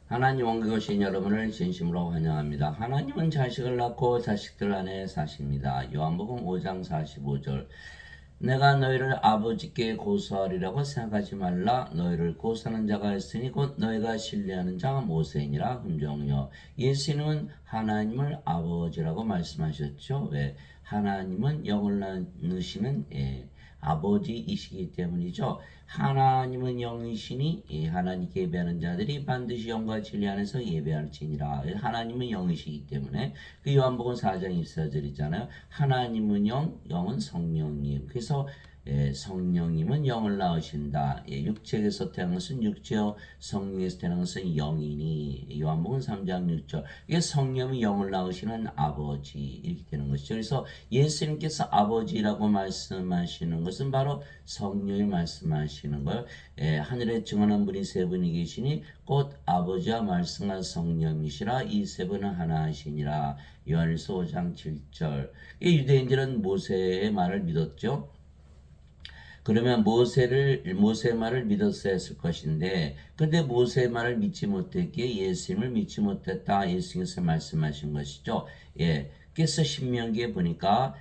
하나님 원교 오신 여러분을 진심으로 환영합니다. 하나님은 자식을 낳고 자식들 안에 사십니다. 요한복음 5장 45절. 내가 너희를 아버지께 고소하리라고 생각하지 말라. 너희를 고소하는 자가 있으니 곧 너희가 신뢰하는 자가 모세이니라. 금종요. 예수님은 하나님을 아버지라고 말씀하셨죠. 왜? 하나님은 영을 낳으시는 아버지이시기 때문이죠. 하나님은 영이시니 하나님께 예배하는 자들이 반드시 영과 진리 안에서 예배할지니라. 하나님은 영이시기 때문에 그 요한복음 4장 24절이잖아요. 하나님은 영, 영은 성령님. 그래서 성령님은 영을 낳으신다. 육체에서 태어난 것은 육체요, 성령에서 태어난 것은 영이니. 요한복음 3장 6절. 이게 성령이 영을 낳으시는 아버지 이렇게 되는 것이죠. 그래서 예수님께서 아버지라고 말씀하시는 것은 바로 성령이 말씀하시는 걸 하늘에 증언한 분이 세 분이 계시니 곧 아버지와 말씀한 성령이시라. 이 세 분은 하나이시니라. 요한일서 5장 7절. 유대인들은 모세의 말을 믿었죠. 그러면 모세 말을 믿었어야 했을 것인데, 근데 모세 말을 믿지 못했기에 예수님을 믿지 못했다. 예수님께서 말씀하신 것이죠. 그래서 신명기에 보니까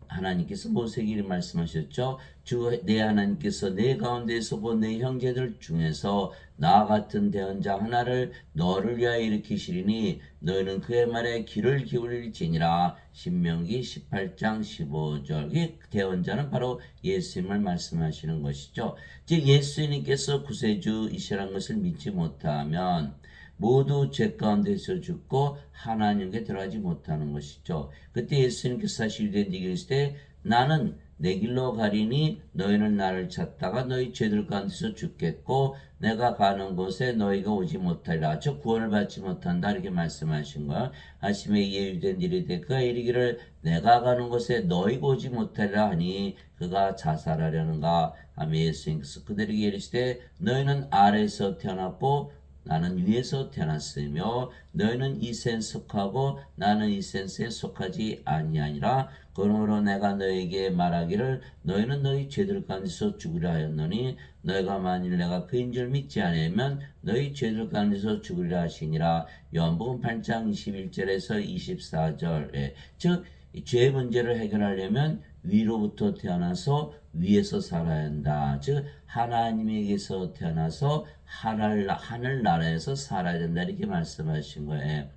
하나님께서 모세에게 말씀하셨죠. 주 내 하나님께서 내 가운데서 본 내 형제들 중에서 나와 같은 대언자 하나를 너를 위하여 일으키시리니 너희는 그의 말에 귀를 기울일지니라. 신명기 18장 15절. 이 대언자는 바로 예수님을 말씀하시는 것이죠. 즉 예수님께서 구세주이시라는 것을 믿지 못하면 모두 죄 가운데서 죽고 하나님께 들어가지 못하는 것이죠. 그때 예수님께서 다시 유대인들에게 이르시되 나는 내 길로 가리니 너희는 나를 찾다가 너희 죄들 가운데서 죽겠고 내가 가는 곳에 너희가 오지 못하리라. 즉 구원을 받지 못한다 이렇게 말씀하신 거야. 아심에 이에 유대인들이 그가 이르기를 내가 가는 곳에 너희가 오지 못하리라 하니 그가 자살하려는가 하며 예수님께서 그들에게 이르시되 너희는 아래에서 태어났고 나는 위에서 태어났으며 너희는 이 센 속하고 나는 이 센스에 속하지 아니하니라. 그러므로 내가 너에게 말하기를 너희는 너희 죄들 가운데서 죽으려 하였노니 너희가 만일 내가 그인 줄 믿지 않으면 너희 죄들 가운데서 죽으리라 하시니라. 요한복음 8장 21절에서 24절. 즉 죄 문제를 해결하려면 위로부터 태어나서 위에서 살아야 한다. 즉 하나님에게서 태어나서 하늘나라에서 살아야 된다 이렇게 말씀하신 거예요.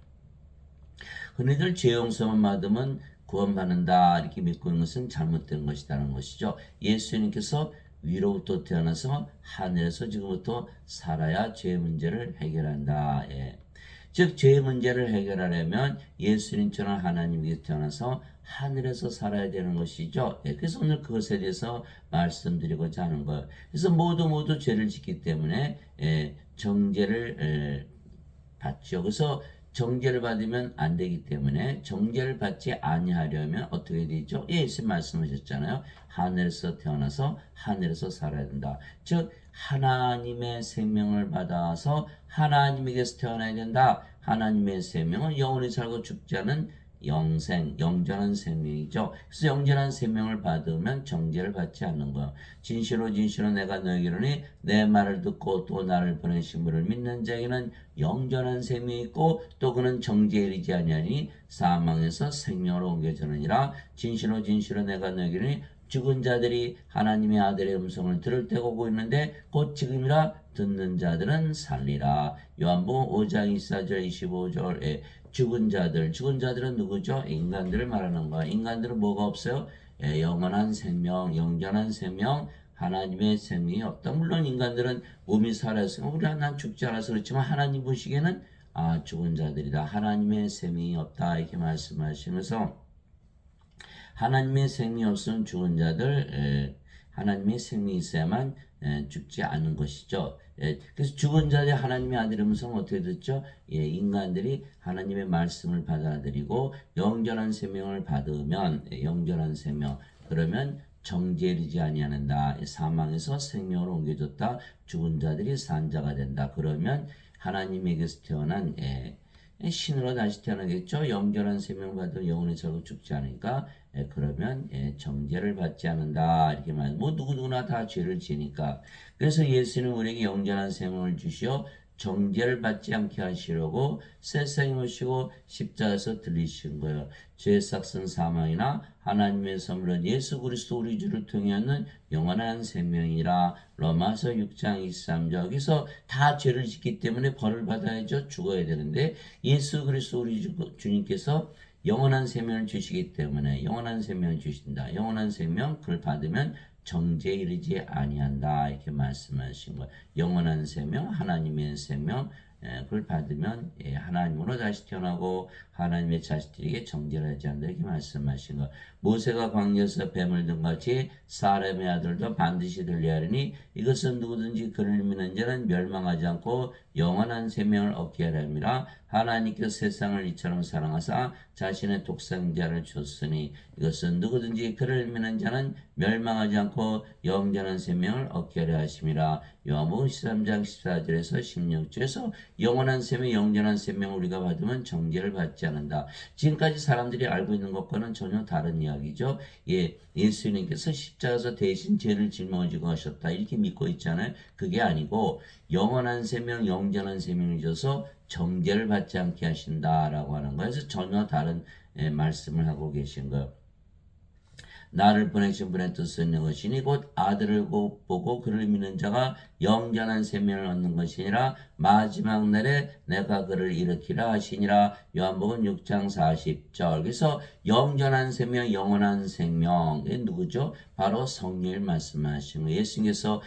흔히들 죄 용서만 받으면 구원받는다 이렇게 믿고 있는 것은 잘못된 것이라는 것이죠. 예수님께서 위로부터 태어나서 하늘에서 지금부터 살아야 죄 문제를 해결한다. 즉 죄의 문제를 해결하려면 예수님처럼 하나님께서 태어나서 하늘에서 살아야 되는 것이죠. 그래서 오늘 그것에 대해서 말씀드리고자 하는 거예요. 그래서 모두 죄를 짓기 때문에 정죄를 받죠. 그래서 정죄를 받으면 안 되기 때문에 정죄를 받지 아니하려면 어떻게 되죠? 예수님 말씀하셨잖아요. 하늘에서 태어나서 하늘에서 살아야 된다. 즉 하나님의 생명을 받아서 하나님에게서 태어나야 된다. 하나님의 생명은 영원히 살고 죽지 않은 영생, 영전한 생명이죠. 그래서 영전한 생명을 받으면 정죄를 받지 않는 거예요. 진실로 내가 너에게 이르노니 내 말을 듣고 또 나를 보내신 분을 믿는 자에게는 영전한 생명이 있고 또 그는 정죄에 이르지 아니하니 사망에서 생명으로 옮겨지느니라. 진실로 내가 너에게 이르노니 죽은 자들이 하나님의 아들의 음성을 들을 때가 오고 있는데 곧 지금이라 듣는 자들은 살리라. 요한복음 5장 24절 25절에 죽은 자들은 누구죠? 인간들을 말하는 거야. 인간들은 뭐가 없어요? 영원한 생명, 영전한 생명, 하나님의 생명이 없다. 물론 인간들은 몸이 살아있으면 우리가 난 죽지 않아서 그렇지만 하나님 보시기에는 죽은 자들이다. 하나님의 생명이 없다. 이렇게 말씀하시면서 하나님의 생명이 없으면 죽은 자들, 하나님의 생명이 있어야만 죽지 않는 것이죠. 그래서 죽은 자들 하나님의 아들의 음성을 어떻게 듣죠? 인간들이 하나님의 말씀을 받아들이고 영전한 생명을 받으면 영전한 생명 그러면 정죄에 이르지 아니하는다. 사망에서 생명으로 옮겨졌다. 죽은 자들이 산 자가 된다. 그러면 하나님에게서 태어난 신으로 다시 태어나겠죠. 영전한 생명 받으면 영원히 살고 죽지 않으니까 그러면 정죄를 받지 않는다 이렇게 말. 뭐 누구나 다 죄를 지니까. 그래서 예수는 우리에게 영전한 생명을 주시어 정죄를 받지 않게 하시려고 세상에 오시고 십자가에서 들리신 거예요. 죄 삭슨 사망이나 하나님의 선물은 예수 그리스도 우리 주를 통해 하는 영원한 생명이라. 로마서 6장 23절. 여기서 다 죄를 짓기 때문에 벌을 받아야죠. 죽어야 되는데 예수 그리스도 우리 주님께서 영원한 생명을 주시기 때문에 영원한 생명을 주신다. 영원한 생명 그걸 받으면 정죄에 이르지 아니한다. 이렇게 말씀하신 거예요. 영원한 생명, 하나님의 생명 그걸 받으면 하나님으로 다시 태어나고 하나님의 자식들에게 정죄를 하지 않는다. 이렇게 말씀하신 거예요. 모세가 광야에서 뱀을 든 같이 사람의 아들도 반드시 들려야 하리니 이것은 누구든지 그를 믿는 자는 멸망하지 않고 영원한 생명을 얻게 하려 함이라. 하나님께서 세상을 이처럼 사랑하사 자신의 독생자를 줬으니 이것은 누구든지 그를 믿는 자는 멸망하지 않고 영원한 생명을 얻게 하려 하심이라. 요한복음 13장 14절에서 16절에서 영원한 생명, 영원한 생명을 우리가 받으면 정죄를 받지 않는다. 지금까지 사람들이 알고 있는 것과는 전혀 다른 이야기죠. 예수님께서 십자가에서 대신 죄를 짊어지고 하셨다. 이렇게 믿고 있잖아요. 그게 아니고 영원한 생명, 영원한 생명을 줘서 정죄를 받지 않게 하신다라고 하는 거예요. 그래서 전혀 다른 말씀을 하고 계신 거예요. 나를 보내신 분의 뜻은 이것이니 곧 아들을 보고 그를 믿는 자가 영원한 생명을 얻는 것이니라. 마지막 날에 내가 그를 일으키라 하시니라. 요한복음 6장 40절. 그래서 영원한 생명, 영원한 생명 누구죠? 바로 성령을 말씀하신 거예요. 예수님께서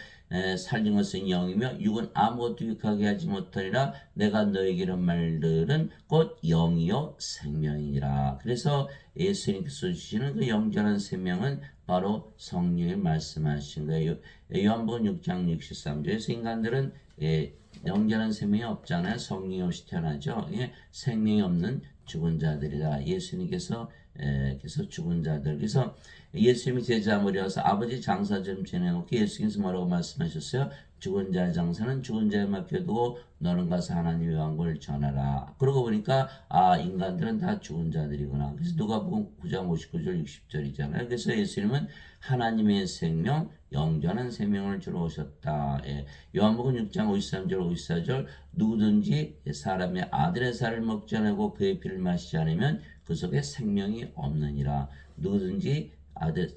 살린 것은 영이며 육은 아무것도 유익하게 하지 못하리라. 내가 너에게 이런 말들은 곧 영이요 생명이니라. 그래서 예수님께서 주시는 그 영원한 생명은 바로 성령이 말씀하신 거예요. 요한복음 6장 63절에서 인간들은 영원한 생명이 없잖아요. 성령이 없이 태어나죠. 생명이 없는 죽은 자들이다. 예수님께서 그래서 죽은 자들. 그래서 예수님이 제자머리 와서 아버지 장사 좀 지내놓고 예수님께서 뭐라고 말씀하셨어요? 죽은 자의 장사는 죽은 자에 맡겨두고 너는 가서 하나님의 왕국을 전하라. 그러고 보니까 인간들은 다 죽은 자들이구나. 그래서 누가복음 9장 59절 60절이잖아요. 그래서 예수님은 하나님의 생명, 영원한 생명을 주러 오셨다. 요한복음 6장 53절 54절 누구든지 사람의 아들의 살을 먹지 않고 그의 피를 마시지 않으면 그 속에 생명이 없느니라. 누구든지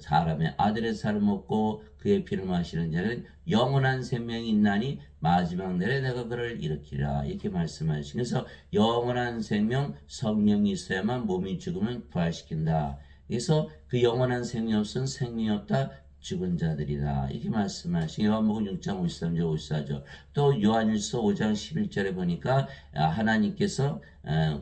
사람의 아들의 살을 먹고 그의 피를 마시는 자는 영원한 생명이 있나니 마지막 날에 내가 그를 일으키라. 이렇게 말씀하시면서 영원한 생명, 성령이 있어야만 몸이 죽으면 부활시킨다. 그래서 그 영원한 생명이 없으면 생명이 없다. 죽은 자들이다. 이렇게 말씀하신 요한복음 6장 53절 54절. 또 요한일서 5장 11절에 보니까 하나님께서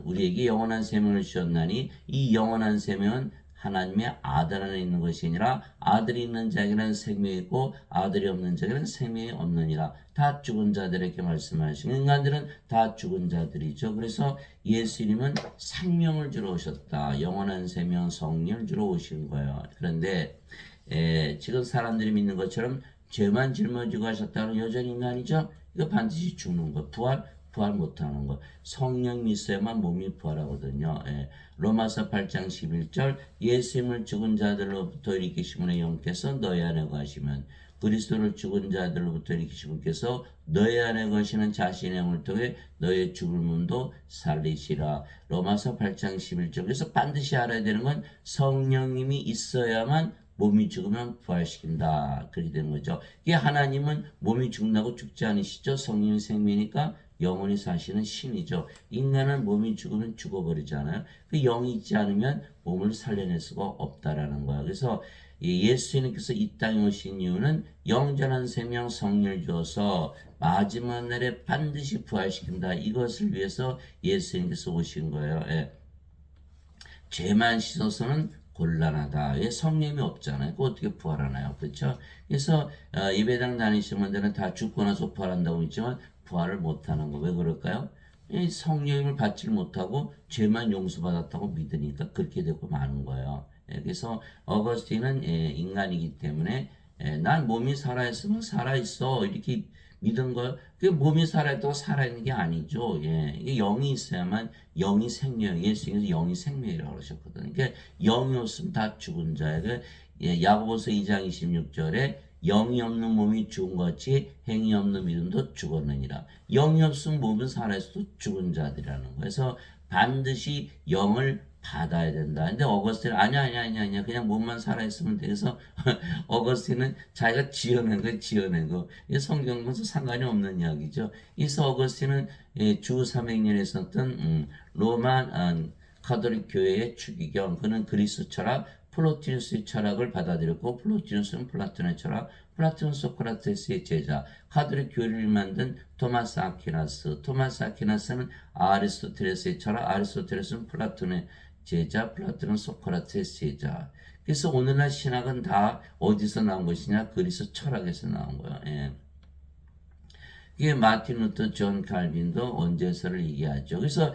우리에게 영원한 생명을 주셨나니 이 영원한 생명은 하나님의 아들 안에 있는 것이 아니라 아들이 있는 자에게는 생명이 있고 아들이 없는 자에게는 생명이 없느니라. 다 죽은 자들에게 말씀하시는 인간들은 다 죽은 자들이죠. 그래서 예수님은 생명을 주러 오셨다. 영원한 생명 성령을 주러 오신 거예요. 그런데 지금 사람들이 믿는 것처럼 죄만 짊어지고 하셨다는 여전히 인간이죠. 이거 반드시 죽는 거. 부활 못하는 거. 성령이 있어야만 몸이 부활하거든요. 로마서 8장 11절 예수님을 죽은 자들로부터 일으키신 분의 영께서 너희 안에 거하시면 그리스도를 죽은 자들로부터 일으키신 분께서 너희 안에 거하시는 자신의 영을 통해 너의 죽을 몸도 살리시라. 로마서 8장 11절. 그래서 반드시 알아야 되는 건 성령님이 있어야만 몸이 죽으면 부활시킨다. 그렇게 되는 거죠. 이게 하나님은 몸이 죽는다고 죽지 않으시죠. 성령이 생명이니까 영원히 사시는 신이죠. 인간은 몸이 죽으면 죽어버리잖아요. 그 영이 있지 않으면 몸을 살려낼 수가 없다라는 거예요. 그래서 예수님께서 이 땅에 오신 이유는 영원한 생명 성령을 주어서 마지막 날에 반드시 부활시킨다. 이것을 위해서 예수님께서 오신 거예요. 죄만 씻어서는 곤란하다. 왜 성령이 없잖아요. 그 어떻게 부활하나요? 그렇죠? 그래서 예배당 다니시는 분들은 다 죽고 나서 부활한다고 했지만 부활을 못하는 거. 왜 그럴까요? 성령을 받지 못하고 죄만 용서받았다고 믿으니까 그렇게 되고 마는 거예요. 그래서 어거스틴은 인간이기 때문에 난 몸이 살아있으면 살아있어 이렇게 믿은 거. 그 몸이 살아있다고 살아있는 게 아니죠. 이게 영이 있어야만 영이 생명. 예수님께서 영이 생명이라고 그러셨거든요. 그러니까 영이 없으면 다 죽은 자예요. 야고보서 2장 26절에 영이 없는 몸이 죽은 것 같이 행위 없는 믿음도 죽었느니라. 영이 없으면 몸은 살아있어도 죽은 자들이라는 거예요. 그래서 반드시 영을 받아야 된다. 근데 어거스틴은 아니야. 그냥 몸만 살아있으면 돼. 그래서 어거스틴은 자기가 지어낸 거. 이 성경과 상관이 없는 이야기죠. 이서 어거스틴은 주 300년에 있었던 로마 가톨릭 교회의 추기경, 그는 그리스 철학, 플로티누스의 철학을 받아들였고, 플로티누스는 플라톤의 철학, 플라톤은 소크라테스의 제자, 가톨릭 교회를 만든 토마스 아퀴나스는 아리스토텔레스의 철학, 아리스토텔레스는 플라톤의 제자, 플라톤은 소크라테스의 제자. 그래서 오늘날 신학은 다 어디서 나온 것이냐? 그리스 철학에서 나온 거예요. 예. 이게 마틴 루터 존 칼빈도 원죄서를 얘기하죠. 그래서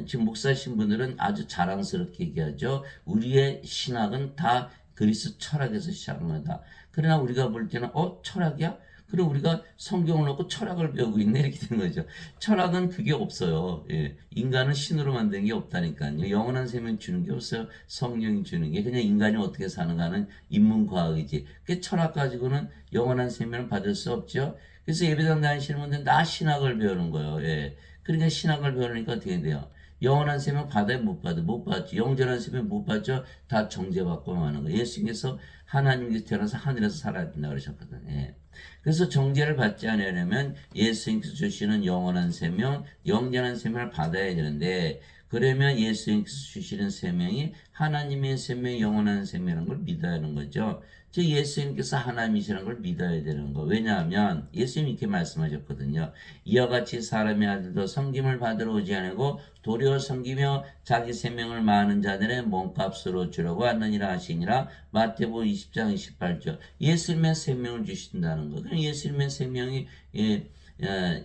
지금 목사신 분들은 아주 자랑스럽게 얘기하죠. 우리의 신학은 다 그리스 철학에서 시작한 거다. 그러나 우리가 볼 때는 철학이야? 그럼 우리가 성경을 놓고 철학을 배우고 있네 이렇게 되는 거죠. 철학은 그게 없어요. 예. 인간은 신으로 만든 게 없다니까요. 영원한 생명 주는 게 없어요. 성령이 주는 게 그냥 인간이 어떻게 사는가는 인문과학이지. 그 철학 가지고는 영원한 생명을 받을 수 없죠. 그래서 예배당 다니시는 분들 나 신학을 배우는 거예요. 예. 그러니까 신학을 배우니까 어떻게 돼요? 영원한 생명 받아요? 못 받아? 못 받죠. 영원한 생명 못 받죠? 다 정죄받고 마는 거예요. 예수님께서 하나님께서 태어나서 하늘에서 살아야 된다고 그러셨거든요. 예. 그래서 정죄를 받지 않으려면 예수님께서 주시는 영원한 생명, 영원한 생명을 받아야 되는데 그러면 예수님께서 주시는 생명이 하나님의 생명, 영원한 생명이라는 걸 믿어야 하는 거죠. 즉 예수님께서 하나님이시라는 걸 믿어야 되는 거. 왜냐하면 예수님이 이렇게 말씀하셨거든요. 이와 같이 사람의 아들도 섬김을 받으러 오지 않고 도리어 섬기며 자기 생명을 많은 자들의 몸값으로 주려고 왔느니라 하시니라. 마태복음 20장 28절. 예수님의 생명을 주신다는 거. 그럼 예수님의 생명이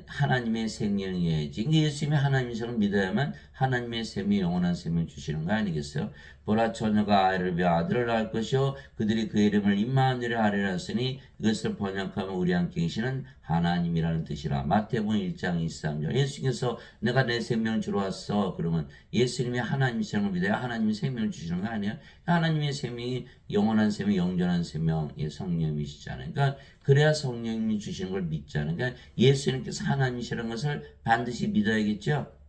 하나님의 생명이어야지. 예수님이 하나님이시라고 믿어야만 하나님의 생명, 영원한 생명 주시는 거 아니겠어요? 보라 처녀가 아이를 배어 아들을 낳을 것이요 그들이 그 이름을 임마누엘 하리라 하시니 이것을 번역하면 우리 함께 계시는 하나님이라는 뜻이라. 마태복음 1장 23절. 예수님께서 내가 내 생명을 주러 왔어. 그러면 예수님이 하나님이시라는 걸 믿어야 하나님이 생명을 주시는 거 아니에요? 하나님의 생명이 영원한 생명, 영존한 생명의 성령이시잖아요. 그러니까 그래야 성령님이 주시는 걸 믿잖아요. 그러니까 예수님께서 하나님이시라는 것을 반드시 믿어야겠죠.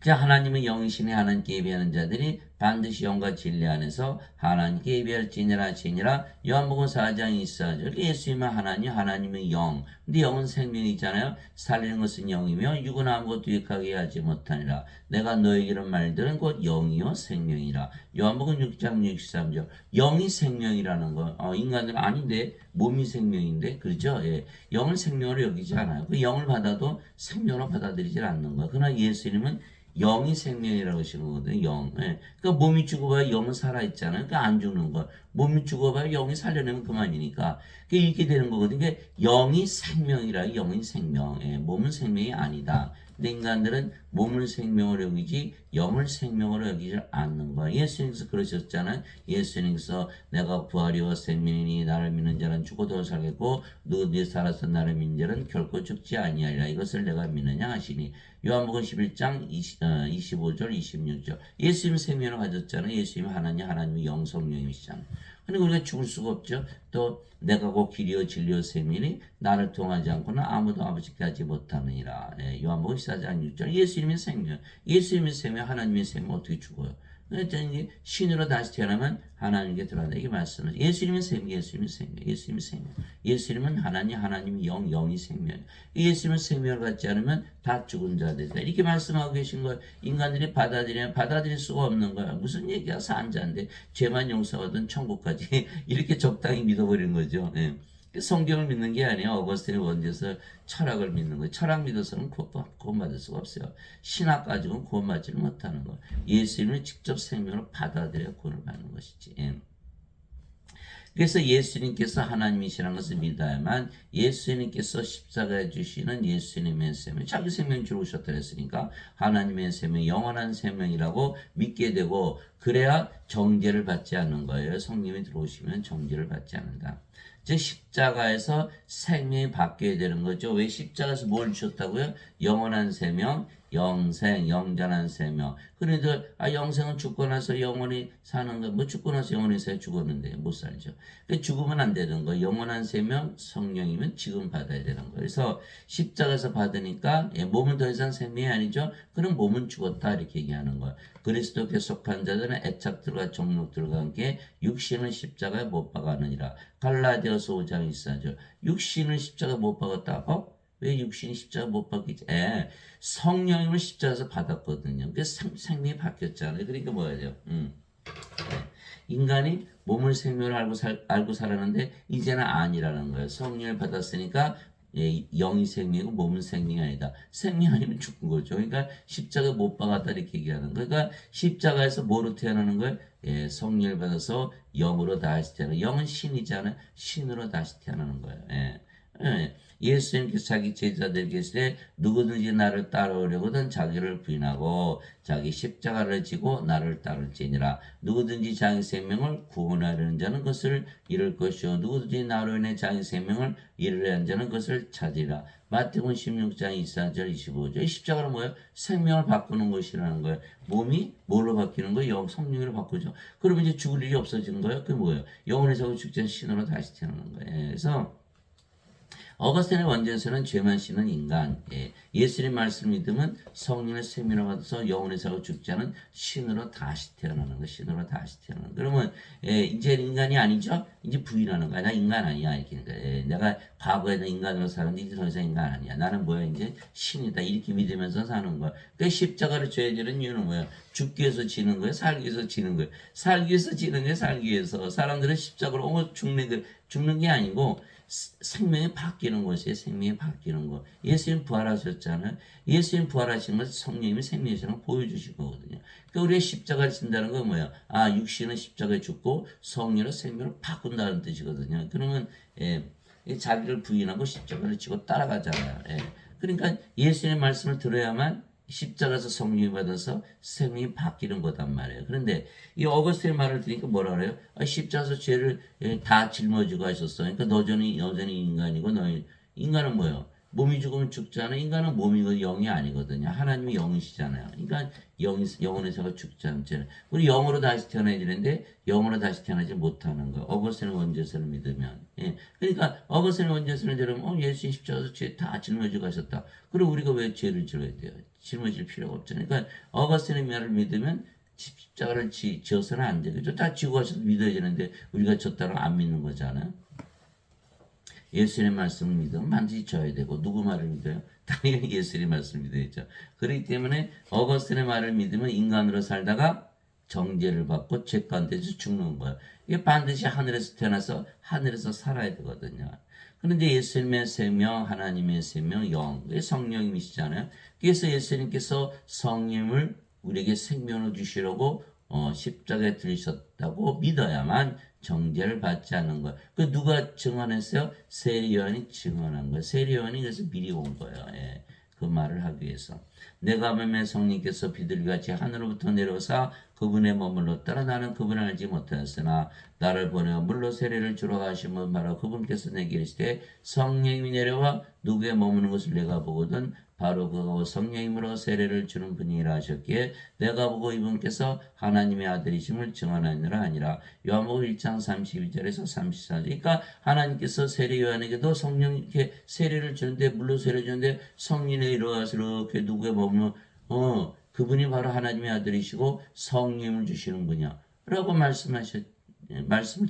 자, 하나님은 영이시니 하나님께 예배하는 자들이 반드시 영과 진리 안에서 하나님께 예배할지니라 하시니라. 요한복음 4장 24절. 예수님은 하나님은 영. 근데 영은 생명이잖아요. 살리는 것은 영이며 육은 아무것도 유익하게 하지 못하니라. 내가 너에게는 말들은 곧 영이요 생명이라. 요한복음 6장 63절. 영이 생명이라는 거. 인간들은 아닌데 몸이 생명인데 그렇죠? 예. 영을 생명으로 여기지 않아요. 그 영을 받아도 생명으로 받아들이질 않는 거야. 그러나 예수님은 영이 생명이라고 하시는 거거든요. 영. 예. 그러니까 몸이 죽어봐야 영은 살아있잖아요. 그러니까 안 죽는 거. 몸이 죽어봐야 영이 살려내면 그만이니까. 그게 이렇게 되는 거거든요. 그러니까 영이 생명이라. 영이 생명. 예. 몸은 생명이 아니다. 근데 인간들은 몸을 생명으로 여기지 영을 생명으로 여기지 않는 거야. 예수님께서 그러셨잖아요. 예수님께서 내가 부활이와 생명이니 나를 믿는 자는 죽어도 살겠고 너희 살아서 나를 믿는 자는 결코 죽지 아니하리라. 이것을 내가 믿느냐 하시니. 요한복음 11장 25절 26절. 예수님 생명을 가졌잖아요. 예수님 하나님이 영 성령이시잖아요. 그러니까 우리가 죽을 수가 없죠. 또 내가 곧 길이요 진리요 생명이니 나를 통하지 않고는 아무도 아버지께 하지 못하느니라. 요한복음 14장 6절. 예수님의 생명, 하나님의 생명 어떻게 죽어요? 그러니까 이제 신으로 다시 태어나면 하나님께 들어간다. 이게 말씀은 예수님의 생명. 예수님은 하나님이 영이 생명. 예수님의 생명을 갖지 않으면 다 죽은 자들이다. 이렇게 말씀하고 계신 거예요. 인간들이 받아들일 수가 없는 거야. 무슨 얘기야? 산자인데 죄만 용서하든 천국까지 이렇게 적당히 믿어버리는 거죠. 예. 성경을 믿는 게 아니에요. 어거스틴의 원죄에서 철학을 믿는 거예요. 철학 믿어서는 구원받을 수가 없어요. 신학 가지고는 구원받지는 못하는 거예요. 예수님을 직접 생명으로 받아들여야 구원을 받는 것이지. 예. 그래서 예수님께서 하나님이시라는 것을 믿어야만 예수님께서 십자가에 주시는 예수님의 생명, 자기 생명 주러 오셨다 했으니까 하나님의 생명, 영원한 생명이라고 믿게 되고 그래야 정죄를 받지 않는 거예요. 성령이 들어오시면 정죄를 받지 않는다. 즉 십자가에서 생명이 바뀌어야 되는 거죠. 왜 십자가에서 뭘 주셨다고요? 영원한 생명, 영생, 영전한 생명. 그래도 영생은 죽고 나서 영원히 사는 거. 뭐 죽고 나서 영원히 죽었는데 못 살죠. 죽으면 안 되는 거. 영원한 생명, 성령이면 지금 받아야 되는 거. 그래서 십자가에서 받으니까 몸은 더 이상 생명이 아니죠. 그럼 몸은 죽었다 이렇게 얘기하는 거예요. 그리스도께 속한 자들은 애착들과 정욕들과 함께 육신은 십자가에 못 박았느니라. 갈라디아서 5장 24절. 육신은 십자가 못 박았다. 왜 육신이 십자가 못 박히지? 성령님을 십자가에서 받았거든요. 그래서 생명이 바뀌었잖아요. 그러니까 뭐예요? 인간이 몸을 생명을 알고 살았는데 이제는 아니라는 거예요. 성령을 받았으니까 영이 생명이고 몸은 생명이 아니다. 생명 아니면 죽은 거죠. 그러니까 십자가 못 박았다 이렇게 얘기하는 거예요. 그러니까 십자가에서 뭐로 태어나는 거예요? 성령을 받아서 영으로 다시 태어나는 거예요. 영은 신이잖아요. 신으로 다시 태어나는 거예요. 예수님께서 자기 제자들에게 이르시되 누구든지 나를 따라오려거든 자기를 부인하고 자기 십자가를 지고 나를 따를지니라. 누구든지 자기 생명을 구원하려는 자는 그것을 잃을 것이요 누구든지 나로 인해 자기 생명을 잃으려 하는 자는 그것을 찾으리라. 마태복음 16장 24절 25절. 십자가는 뭐예요? 생명을 바꾸는 것이라는 거예요. 몸이 뭘로 바뀌는 거예요? 성령으로 바꾸죠. 그러면 이제 죽을 일이 없어지는 거예요. 그게 뭐예요? 영혼에서 죽지 않은 신으로 다시 태어나는 거예요. 그래서 어거스틴의 원전에서는 죄만 씻는 인간, 예수님 말씀을 믿으면 성령의 생명을 받아서 영혼의 사고 죽지 않은 신으로 다시 태어나는 거, 신으로 다시 태어나는 거. 그러면 이제 인간이 아니죠? 이제 부인하는 거야. 나 인간 아니야. 이렇게. 내가 과거에는 인간으로 살았는데 이제 더 이상 인간 아니야. 나는 뭐야? 이제 신이다. 이렇게 믿으면서 사는 거야. 그 십자가를 져야 되는 이유는 뭐야? 죽기 위해서 지는 거야? 살기 위해서 지는 거야? 살기 위해서 지는 거야? 살기 위해서. 사람들은 십자가로 죽는 게 아니고 생명이 바뀌는 것이에요. 생명이 바뀌는 거. 예수님 부활하셨잖아요. 예수님 부활하신 것은 성령님이 생명이라는 걸 보여주신 거거든요. 그러니까 우리가 십자가를 진다는 건 뭐예요? 육신은 십자가에 죽고 성령은 생명을 바꾼다는 뜻이거든요. 그러면 자기를 부인하고 십자가를 지고 따라가잖아요. 그러니까 예수님의 말씀을 들어야만 십자가에서 성령이 받아서 생명이 바뀌는 거단 말이에요. 그런데 이 어거스틴의 말을 들으니까 뭐라 그래요? 십자가에서 죄를 다 짊어지고 하셨어. 그러니까 여전히 인간이고 너희 인간은 뭐예요? 몸이 죽으면 죽잖아요. 인간은 몸이고 영이 아니거든요. 하나님이 영이시잖아요. 그러니까 영혼에서가 죽지 않잖아요. 우리 영으로 다시 태어나야 되는데 영으로 다시 태어나지 못하는 거예요. 어거스틴의 원죄서를 믿으면. 그러니까 어거스틴의 원죄서를 들으면 예수님 십자가에서 죄 다 짊어지고 하셨다. 그럼 우리가 왜 죄를 지어야 돼요? 짊어질 필요가 없잖아요. 그러니까 어거스틴의 말을 믿으면 십자가를 지어서는 안 되겠죠. 다 지고 가셔서 믿어야 되는데 우리가 졌다고 안 믿는 거잖아요. 예수님의 말씀을 믿으면 반드시 져야 되고 누구 말을 믿어요? 당연히 예수님의 말씀을 믿어야죠. 그렇기 때문에 어거스틴의 말을 믿으면 인간으로 살다가 정죄를 받고 죄 가운데서 죽는 거예요. 이게 반드시 하늘에서 태어나서 하늘에서 살아야 되거든요. 그런데 예수님의 생명, 하나님의 생명, 영, 성령님이시잖아요. 그래서 예수님께서 성령을 우리에게 생명을 주시려고 십자가에 들으셨다고 믿어야만 정죄를 받지 않는 거예요. 그 누가 증언했어요? 세리 요한이 증언한 거예요. 세리 요한이 그래서 미리 온 거예요. 그 말을 하기 위해서. 내가 맴의 성령께서 비둘기같이 하늘로부터 내려오사 그분의 머물렀더라. 나는 그분을 알지 못하였으나 나를 보내어 물로 세례를 주러 가시면 바로 그분께서 내게 이르시되 성령이 내려와 누구의 머무는 것을 내가 보거든 바로 그가 성령님으로 세례를 주는 분이라 하셨기에 내가 보고 이분께서 하나님의 아들이심을 증언하느라 아니라. 요한복음 1장 32절에서 34절. 그러니까 하나님께서 세례 요한에게도 성령께 세례를 주는데 물로 세례 주는데 성령에 이르러와서 이렇게 누구의 머무는 그분이 바로 하나님의 아들이시고 성령을 주시는 분이야 라고 말씀을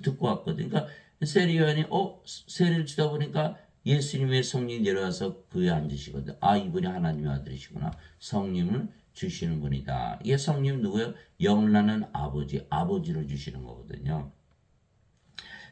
듣고 왔거든요. 그러니까 세례 요한이 세례를 주다 보니까 예수님의 성령이 내려와서 그에 앉으시거든. 이분이 하나님의 아들이시구나. 성령을 주시는 분이다. 이게 성령 누구예요? 영을 낳는 아버지를 주시는 거거든요.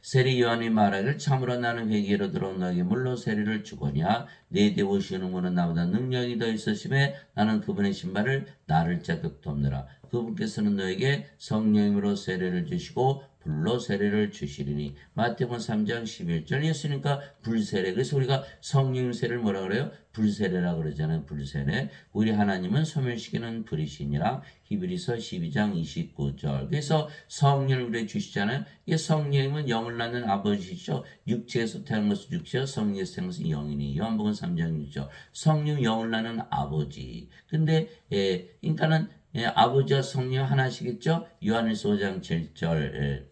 세례 요한이 말하기를 참으로 나는 회개로 들어온 너에게 물로 세례를 주거냐 내 뒤에 오시는 분은 나보다 능력이 더 있으심에 나는 그분의 신발을 나를 자격도 없느라. 그분께서는 너에게 성령으로 세례를 주시고 불로 세례를 주시리니. 마태복음 3장 11절. 예수니까 불세례. 그래서 우리가 성령 세례를 뭐라 그래요? 불세례라 그러잖아요. 불세례. 우리 하나님은 소멸시키는 불이시니라. 히브리서 12장 29절. 그래서 성령을 우리에게 주시잖아요. 이 성령님은 영을 낳는 아버지시죠. 육체에서 태어난 것은 육체요, 성령에서 태어난 것은 영이니. 요한복음 3장 6절. 성령 영을 낳는 아버지. 근데 그러니까는 아버지와 성령 하나시겠죠. 요한일서 5장 7절.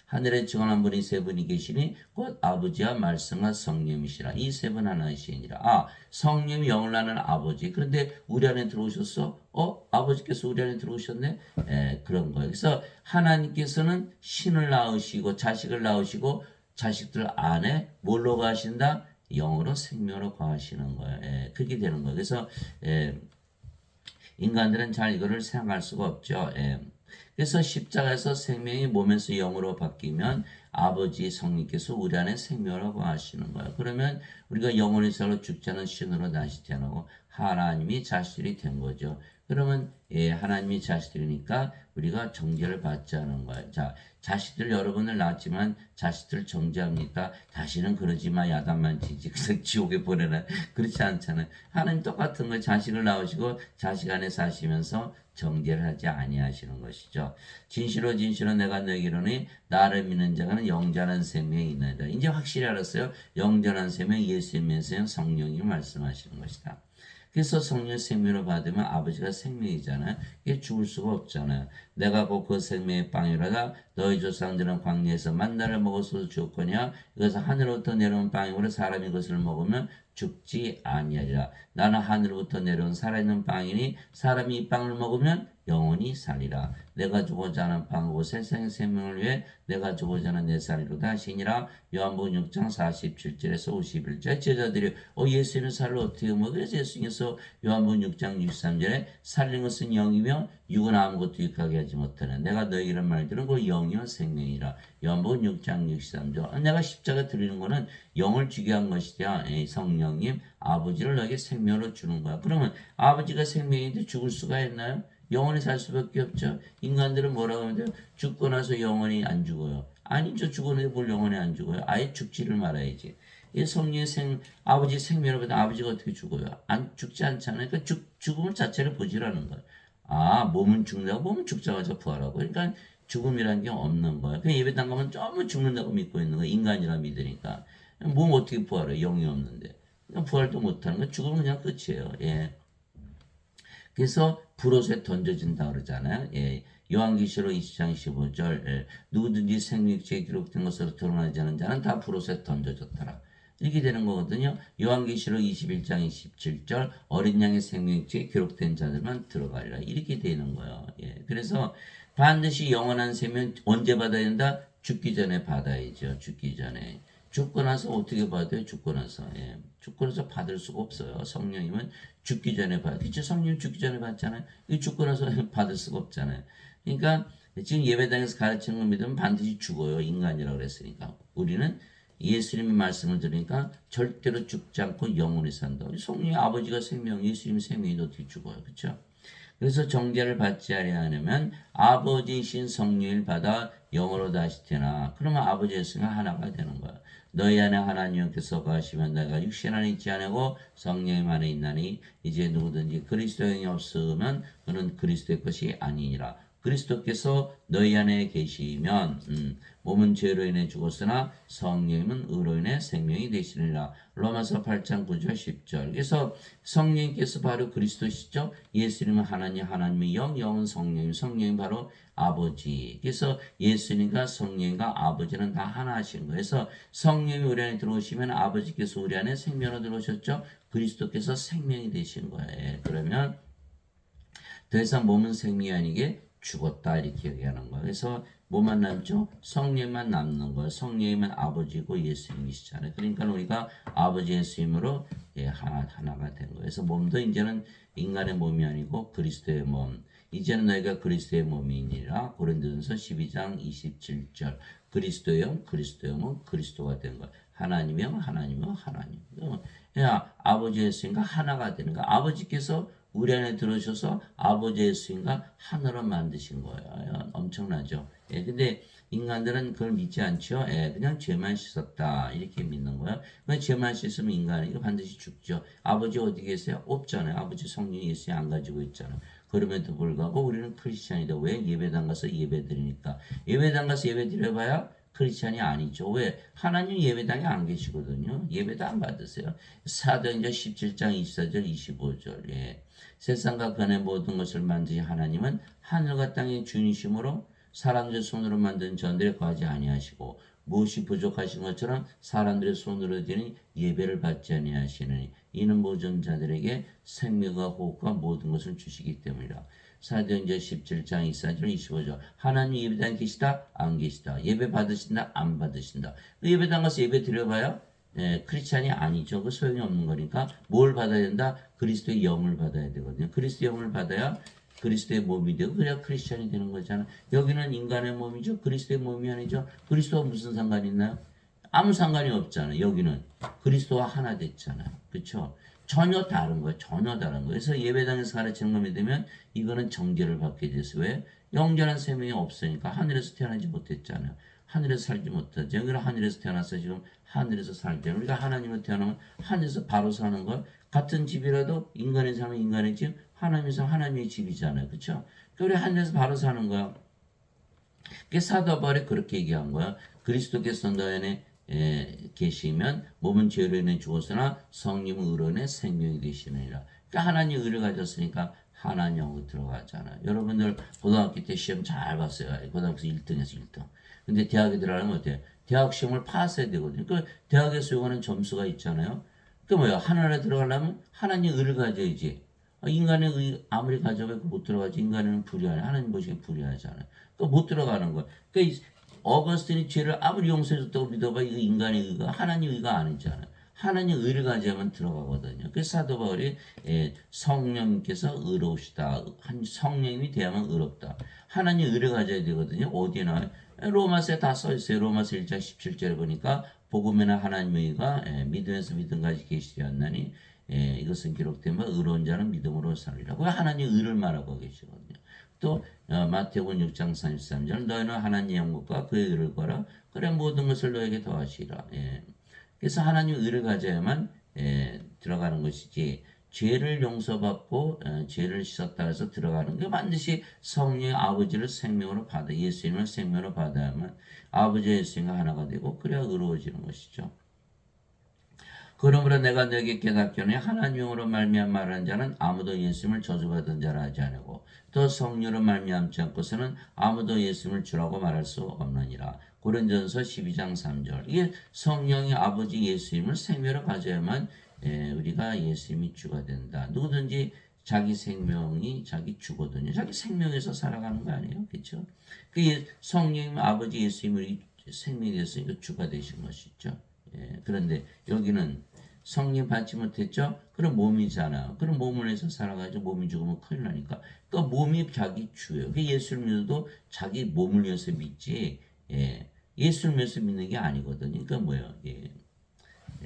하늘에 증언한 분이 세 분이 계시니 곧 아버지와 말씀과 성령이시라. 이 세 분 하나이시니라. 성령이 영을 낳는 아버지. 그런데 우리 안에 들어오셨어? 아버지께서 우리 안에 들어오셨네? 그런 거예요. 그래서 하나님께서는 신을 낳으시고 자식을 낳으시고 자식들 안에 뭘로 거하신다? 영으로 생명으로 거하시는 거예요. 그렇게 되는 거예요. 그래서 인간들은 잘 이거를 생각할 수가 없죠. 그래서 십자가에서 생명이 몸에서 영으로 바뀌면 아버지 성령께서 우리 안에 생명으로 거하시는 거예요. 그러면 우리가 영원히 살아 죽지 않은 신으로 다시 태어나고 하나님이 자식들이 된 거죠. 그러면 하나님이 자식들이니까 우리가 정죄를 받지 않은 거예요. 자, 자식들 여러분을 낳았지만 자식들 정죄합니까? 다시는 그러지 마, 야단만 치지. 그래서 지옥에 보내라. 그렇지 않잖아요. 하나님 똑같은 거예요. 자식을 낳으시고 자식 안에 사시면서 정죄를 하지 아니하시는 것이죠. 진실로 진실로 내가 너에게 이르노니 나를 믿는 자는 영전한 생명이 있나이다. 이제 확실히 알았어요. 영전한 생명, 예수님의 생명, 성령이 말씀하시는 것이다. 그래서 성령 생명을 받으면 아버지가 생명이잖아요. 이게 죽을 수가 없잖아요. 내가 곧 그 생명의 빵이라다 너희 조상들은 광야에서 만나를 먹어서 죽었거냐. 이것은 하늘로부터 내려온 빵이므로 사람이 그것을 먹으면 죽지 아니하리라. 나는 하늘로부터 내려온 살아있는 빵이니 사람이 이 빵을 먹으면 영원히 살리라. 내가 주고자 하는 빵이고 세상의 생명을 위해 내가 주고자 하는 내 살이로다 하시니라. 요한복음 6장 47절에서 51절. 제자들이 예수님은 살을 어떻게 먹어? 그래서 예수님께서 요한복음 6장 63절에 살린 것은 영이며 육은 아무것도 유익하게 하지 못하는 내가 너에게 이런 말들은 그 영이와 생명이라. 요한복음 6장 63절. 내가 십자가 드리는 거는 영을 주게 한 것이냐. 성령님 아버지를 너에게 생명으로 주는 거야. 그러면 아버지가 생명인데 죽을 수가 있나요? 영원히 살 수밖에 없죠. 인간들은 뭐라고 하면 돼요? 죽고 나서 영원히 안 죽어요. 아니죠. 죽었는데 뭘 영원히 안 죽어요. 아예 죽지를 말아야지. 이 성령의 아버지 생명을 받은 아버지가 어떻게 죽어요? 안 죽지 않잖아요. 그러니까 죽음을 자체를 보지라는 거예요. 몸은 죽는다고 몸은 죽자마자 부활하고. 그러니까 죽음이라는 게 없는 거예요. 그냥 예배당 가면 전부 죽는다고 믿고 있는 거예요. 인간이라 믿으니까. 몸 어떻게 부활해? 영이 없는데. 그냥 부활도 못하는 거예요. 죽으면 그냥 끝이에요. 그래서 불옷에 던져진다 그러잖아요. 요한계시록 20장 15절. 누구든지 생명책에 기록된 것으로 드러나지 않은 자는 다 불옷에 던져졌더라. 이렇게 되는 거거든요. 요한계시록 21장 27절. 어린 양의 생명책에 기록된 자들만 들어가리라. 이렇게 되는 거예요. 그래서 반드시 영원한 생명 언제 받아야 된다? 죽기 전에 받아야죠. 죽기 전에. 죽고 나서 어떻게 받아요? 죽고 나서. 죽고 나서 받을 수가 없어요. 성령님은 죽기 전에 받아요. 그쵸? 성령 죽기 전에 받잖아요. 죽고 나서 받을 수가 없잖아요. 그러니까 지금 예배당에서 가르치는 거 믿으면 반드시 죽어요. 인간이라고 그랬으니까. 우리는 예수님의 말씀을 들으니까 절대로 죽지 않고 영원히 산다. 성령의 아버지가 생명, 예수님 생명이 어떻게 죽어요. 그렇죠? 그래서 정죄를 받지 아니하려면 아버지이신 성령을 받아 영으로 다시 태어나. 그러면 아버지의 성령 하나가 되는 거야. 너희 안에 하나님께서 거하시면 내가 육신 안에 있지 않고 성령 안에 있나니 이제 누구든지 그리스도의 영이 없으면 그는 그리스도의 것이 아니니라. 그리스도께서 너희 안에 계시면 몸은 죄로 인해 죽었으나 성령님은 의로 인해 생명이 되시느니라. 로마서 8장 9절 10절. 그래서 성령님께서 바로 그리스도시죠. 예수님은 하나님, 하나님의 영, 영은 성령님, 성령이 바로 아버지. 그래서 예수님과 성령과 아버지는 다 하나 하신 거예요. 그래서 성령이 우리 안에 들어오시면 아버지께서 우리 안에 생명으로 들어오셨죠. 그리스도께서 생명이 되신 거예요. 그러면 더 이상 몸은 생명이 아니게 죽었다 이렇게 얘기하는 거예요. 그래서 뭐만 남죠? 성령만 남는 거예요. 성령이면 아버지고 예수님이시잖아요. 그러니까 우리가 아버지 예수님으로 하나가 된 거예요. 그래서 몸도 이제는 인간의 몸이 아니고 그리스도의 몸. 이제는 너희가 그리스도의 몸이니라. 고린도전서 12장 27절. 그리스도의 영, 그리스도의 몸, 그리스도가 된 거예요. 하나님의 영, 하나님의 하나님. 야, 아버지 예수님과 하나가 되는 거야. 아버지께서 우리 안에 들어오셔서 아버지 예수님과 하나로 만드신 거예요. 엄청나죠. 예, 근데 인간들은 그걸 믿지 않죠. 예, 그냥 죄만 씻었다 이렇게 믿는 거예요. 그냥 죄만 씻으면 인간은 이거 반드시 죽죠. 아버지 어디 계세요? 없잖아요. 아버지 성령 예수님 안 가지고 있잖아요. 그럼에도 불구하고 우리는 크리스찬이다. 왜? 예배당 가서 예배 드리니까. 예배당 가서 예배 드려봐야 크리스찬이 아니죠. 왜? 하나님 예배당에 안 계시거든요. 예배도 안 받으세요. 사도행전 17장 24절 25절. 예. 세상과 그의 모든 것을 만드신 하나님은 하늘과 땅의 주인이시므로 사람들의 손으로 만든 전들에 거하지 아니하시고 무엇이 부족하신 것처럼 사람들의 손으로 되니 예배를 받지 아니하시느니 이는 모든 자들에게 생명과 호흡과 모든 것을 주시기 때문이라. 사도행전 17장 24절 25절. 하나님 예배당에 계시다 안 계시다. 예배 받으신다 안 받으신다. 예배당 가서 예배 드려봐요. 크리스찬이 아니죠. 그 소용이 없는 거니까 뭘 받아야 된다? 그리스도의 영을 받아야 되거든요. 그리스도의 영을 받아야 그리스도의 몸이 되고 그래야 크리스찬이 되는 거잖아. 여기는 인간의 몸이죠. 그리스도의 몸이 아니죠. 그리스도와 무슨 상관이 있나요? 아무 상관이 없잖아요. 여기는 그리스도와 하나 됐잖아요. 그렇죠? 전혀 다른 거예요. 전혀 다른 거예요. 그래서 예배당에서 가르치는 거 믿으면 이거는 정죄를 받게 됐어요. 왜? 영전한 생명이 없으니까 하늘에서 태어나지 못했잖아요. 하늘에서 살지 못하죠. 여기는 하늘에서 태어나서 지금 하늘에서 살죠. 우리가 하나님으로 태어나면 하늘에서 바로 사는 걸 같은 집이라도 인간의 삶은 인간의 집, 하나님의 삶은 하나님의 집이잖아요. 그렇죠? 우리 하늘에서 바로 사는 거야. 그게 사도 바울이 그렇게 얘기한 거야. 그리스도께서 너 안에 계시면 몸은 죄로 인해 죽었으나 성령은 의로 인해 생명이 되시느니라. 그러니까 하나님 의를 가졌으니까 하나님 영으로 들어가잖아요. 여러분들 고등학교 때 시험 잘 봤어요. 고등학교 1등에서 1등. 근데 대학에 들어가면 어때요? 대학 시험을 파스해야 되거든요. 그 대학에서 요구하는 점수가 있잖아요. 그 뭐야? 하나에 들어가려면 하나님 의를 가져야지. 인간의 의 아무리 가져도 못 들어가지. 인간은 불의하네. 하나님 보시기에 불의하잖아요. 그 못 들어가는 거야. 그러니까 어거스틴이 죄를 아무리 용서해줬다고 믿어봐. 이거 인간의 의가 하나님 의가 아니잖아요. 하나님 의를 가져야만 들어가거든요. 그래서 사도 바울이 성령께서 의로우시다. 한 성령이 돼야만 의롭다. 하나님 의를 가져야 되거든요. 어디에 나와요? 로마서에 다 써있어요. 로마서 1장 17절에 보니까 복음에는 하나님의 의가 믿음에서 믿음까지 계시되었나니 이것은 기록된 바 의로운 자는 믿음으로 살리라. 왜 하나님 의를 말하고 계시거든요. 또 마태복음 6장 33절 너희는 하나님의 영광과 그의 의를 구하라. 그래 모든 것을 너에게 더하시라. 그래서 하나님 의를 가져야만 들어가는 것이지 죄를 용서받고 죄를 씻었다 해서 들어가는 게 반드시 성령의 아버지를 생명으로 받아 예수님을 생명으로 받아야만 아버지 예수님과 하나가 되고 그래야 의로워지는 것이죠. 그러므로 내가 너에게 깨닫기로는 하나님으로 말미암아 말하는 자는 아무도 예수님을 저주받은 자라 하지 아니고 또 성령으로 말미암지 않고서는 아무도 예수님을 주라고 말할 수 없느니라. 고린도전서 12장 3절. 이게 성령의 아버지 예수님을 생명으로 가져야만 우리가 예수님이 주가 된다. 누구든지 자기 생명이 자기 주거든요. 자기 생명에서 살아가는 거 아니에요? 그렇죠? 그 성령님 아버지 예수님이 생명이 됐으니까 주가 되신 것이죠. 그런데 여기는 성령 받지 못했죠? 그럼 몸이잖아. 그럼 몸을 해서 살아가지고 몸이 죽으면 큰일 나니까. 그러니까 몸이 자기 주예요. 예수를 믿어도 자기 몸을 위해서 믿지. 예수를 위해서 믿는 게 아니거든요. 그러니까 뭐예요?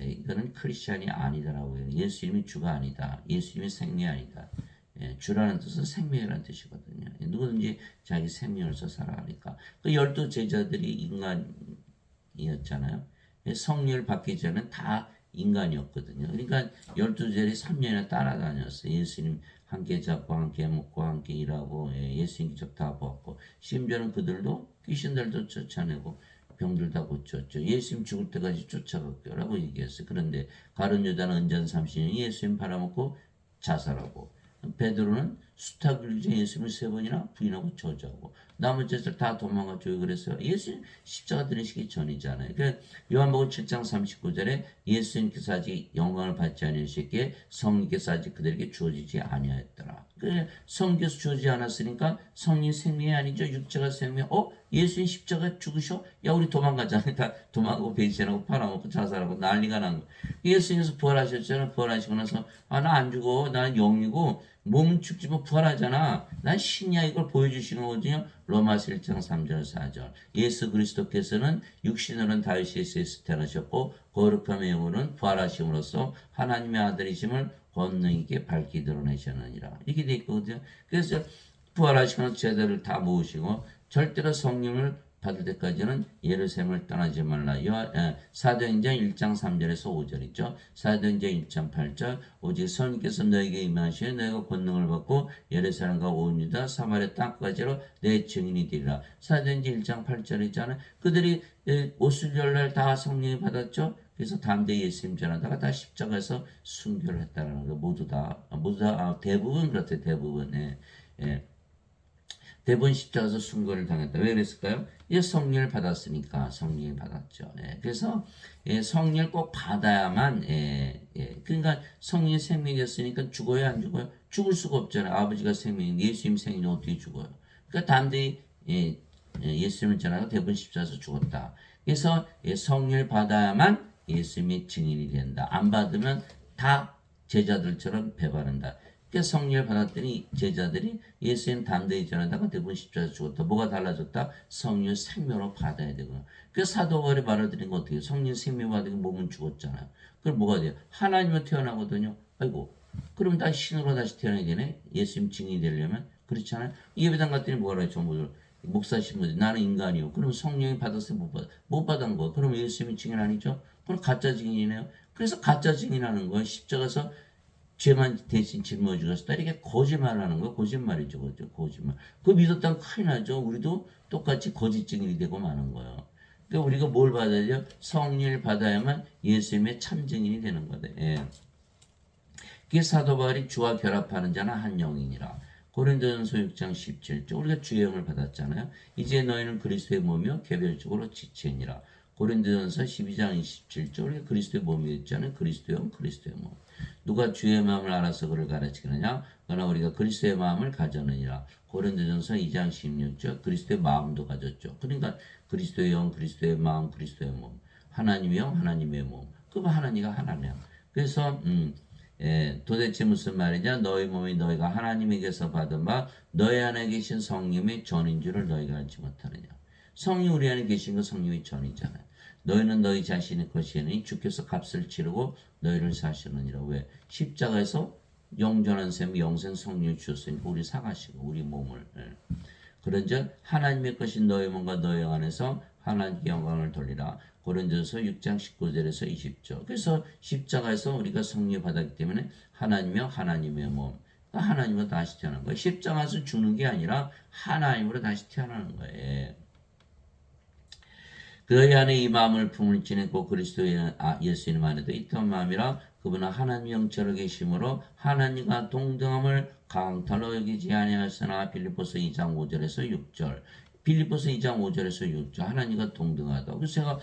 이거는 크리스찬이 아니다라고 해요. 예수님이 주가 아니다. 예수님이 생명이 아니다. 주라는 뜻은 생명이라는 뜻이거든요. 누구든지 자기 생명을 서 살아가니까. 그 12 제자들이 인간이었잖아요. 성령을 받기 전에는 다 인간이었거든요. 그러니까 12제자들이 3년이나 따라다녔어요. 예수님 함께 잡고 함께 먹고 함께 일하고 예수님 기적 다 보았고 심지어는 그들도 귀신들도 쫓아내고 병들 다 고쳤죠. 예수님 죽을 때까지 쫓아갔라고 얘기했어요. 그런데 가룟 유다는 은전 30년 예수님 팔아먹고 자살하고 베드로는 수탉 굴리자 예수님을 3번이나 부인하고 저주하고 나머지 제자들 다 도망갔죠. 왜 그랬어요? 예수님 십자가 들으시기 전이잖아요. 그러니까 요한복음 7장 39절에 예수님께서 아직 영광을 받지 아니하셨기에 성령께서 아직 그들에게 주어지지 아니하였더라. 성령께서 주어지지 않았으니까 성령 생명이 아니죠. 육체가 생명. 예수님 십자가 죽으셔? 야 우리 도망가잖아요. 다 도망가고 배신하고 팔아먹고 자살하고 난리가 난 거. 예수님께서 부활하셨잖아요. 부활하시고 나서 나 안 죽어. 나는 영이고 몸은 죽지 뭐 부활하잖아. 난 신이야. 이걸 보여주시는 거거든요. 로마서 1장 3절 4절. 예수 그리스도께서는 육신으로는 다윗의 세에서 태어나셨고 거룩함의 영으로는 부활하심으로써 하나님의 아들이심을 권능 있게 밝히 드러내셨느니라. 이렇게 돼 있거든요. 그래서 부활하시거나 제자를 다 모으시고 절대로 성령을 받을 때까지는 예루살렘을 떠나지 말라. 사도행전 1장 3절에서 5절 있죠. 사도행전 1장 8절 오직 성령께서 너에게 임하시니 너희가 권능을 받고 예루살렘과 온 유다 사마리아 땅까지로 내 증인이 되리라. 사도행전 1장 8절 있잖아요. 그들이 오순절날 다 성령이 받았죠. 그래서 담대히 예수님 전하다가 다 십자가에서 순교를 했다는 거. 모두 다 대부분 그렇대요. 대부분. 예. 대부분 십자가에서 순교를 당했다. 왜 그랬을까요? 이 성령을 받았으니까. 성령을 받았죠. 그래서 성령을 꼭 받아야만 그러니까 성령이 생명이었으니까 죽어야 안 죽어요? 죽을 수가 없잖아요. 아버지가 생명인 예수님 생명이 어떻게 죽어요? 그러니까 담대히 예수님을 전하고 대부분 십자가에서 죽었다. 그래서 성령을 받아야만 예수님의 증인이 된다. 안 받으면 다 제자들처럼 배반한다. 그러니까 성령을 받았더니 제자들이 예수님 담대히 전하다가 대부분 십자가에서 죽었다. 뭐가 달라졌다? 성령 생명으로 받아야 되고. 그 사도 바울이 말을 드린 거 어떻게 해요? 성령 생명 받으면 몸은 죽었잖아요. 그럼 뭐가 돼요? 하나님으로 태어나거든요. 아이고. 그럼 다시 신으로 다시 태어나야 되네? 예수님 증인이 되려면? 그렇잖아요. 예배당 갔더니 뭐라 해요? 전부 목사 신부들 나는 인간이요. 그럼 성령이 받았어요? 못 받은 거. 그럼 예수님이 증인 아니죠? 그럼 가짜 증인이네요. 그래서 가짜 증인하는 거예요. 십자가에서 죄만 대신 짊어 주셨다. 이렇게 거짓말하는 거 거짓말이죠. 그죠? 거짓말. 그거 믿었다면 큰일 나죠. 우리도 똑같이 거짓 증인이 되고 마는 거예요. 그러니까 우리가 뭘 받아야 돼요? 성령을 받아야만 예수님의 참 증인이 되는 거다. 예. 그게 사도 바울이 주와 결합하는 자는 한 영이니라. 고린도전서 6장 17절 우리가 주의 영을 받았잖아요. 이제 너희는 그리스도의 몸이요 개별적으로 지체니라. 고린도전서 12장 27절 우리가 그리스도의 몸이 있잖아요. 그리스도의 영, 그리스도의 몸. 누가 주의 마음을 알아서 그를 가르치느냐? 그러나 우리가 그리스도의 마음을 가졌느니라. 고린도전서 2장 16절 그리스도의 마음도 가졌죠. 그러니까 그리스도의 영, 그리스도의 마음, 그리스도의 몸. 하나님의 영, 하나님의 몸. 그럼 하나님과 하나네요. 그래서 도대체 무슨 말이냐? 너희 몸이 너희가 하나님에게서 받은 바 너희 안에 계신 성령의 전인 줄을 너희가 알지 못하느냐? 성령 우리 안에 계신 거 성령의 전이잖아요. 너희는 너희 자신의 것이니 주께서 값을 치르고 너희를 사시느니라. 왜? 십자가에서 영전한 셈 영생 성령을 주셨으니까 우리 사가시고 우리 몸을 그런즉 하나님의 것인 너희 몸과 너희 안에서 하나님께 영광을 돌리라. 고린도서 6장 19절에서 20절. 그래서 십자가에서 우리가 성령 받았기 때문에 하나님이요 하나님의 몸. 하나님으로 다시 태어난 거예요. 십자가에서 죽는 게 아니라 하나님으로 다시 태어나는 거예요. 그의 안에 이 마음을 품을 지내고 그리스도의 예수님 안에도 있던 마음이라 그분은 하나님 영처럼 계심으로 하나님과 동등함을 강탈로 여기지 아니하였으나 빌립보서 2장 5절에서 6절 빌립보서 2장 5절에서 6절 하나님과 동등하다. 그래서 제가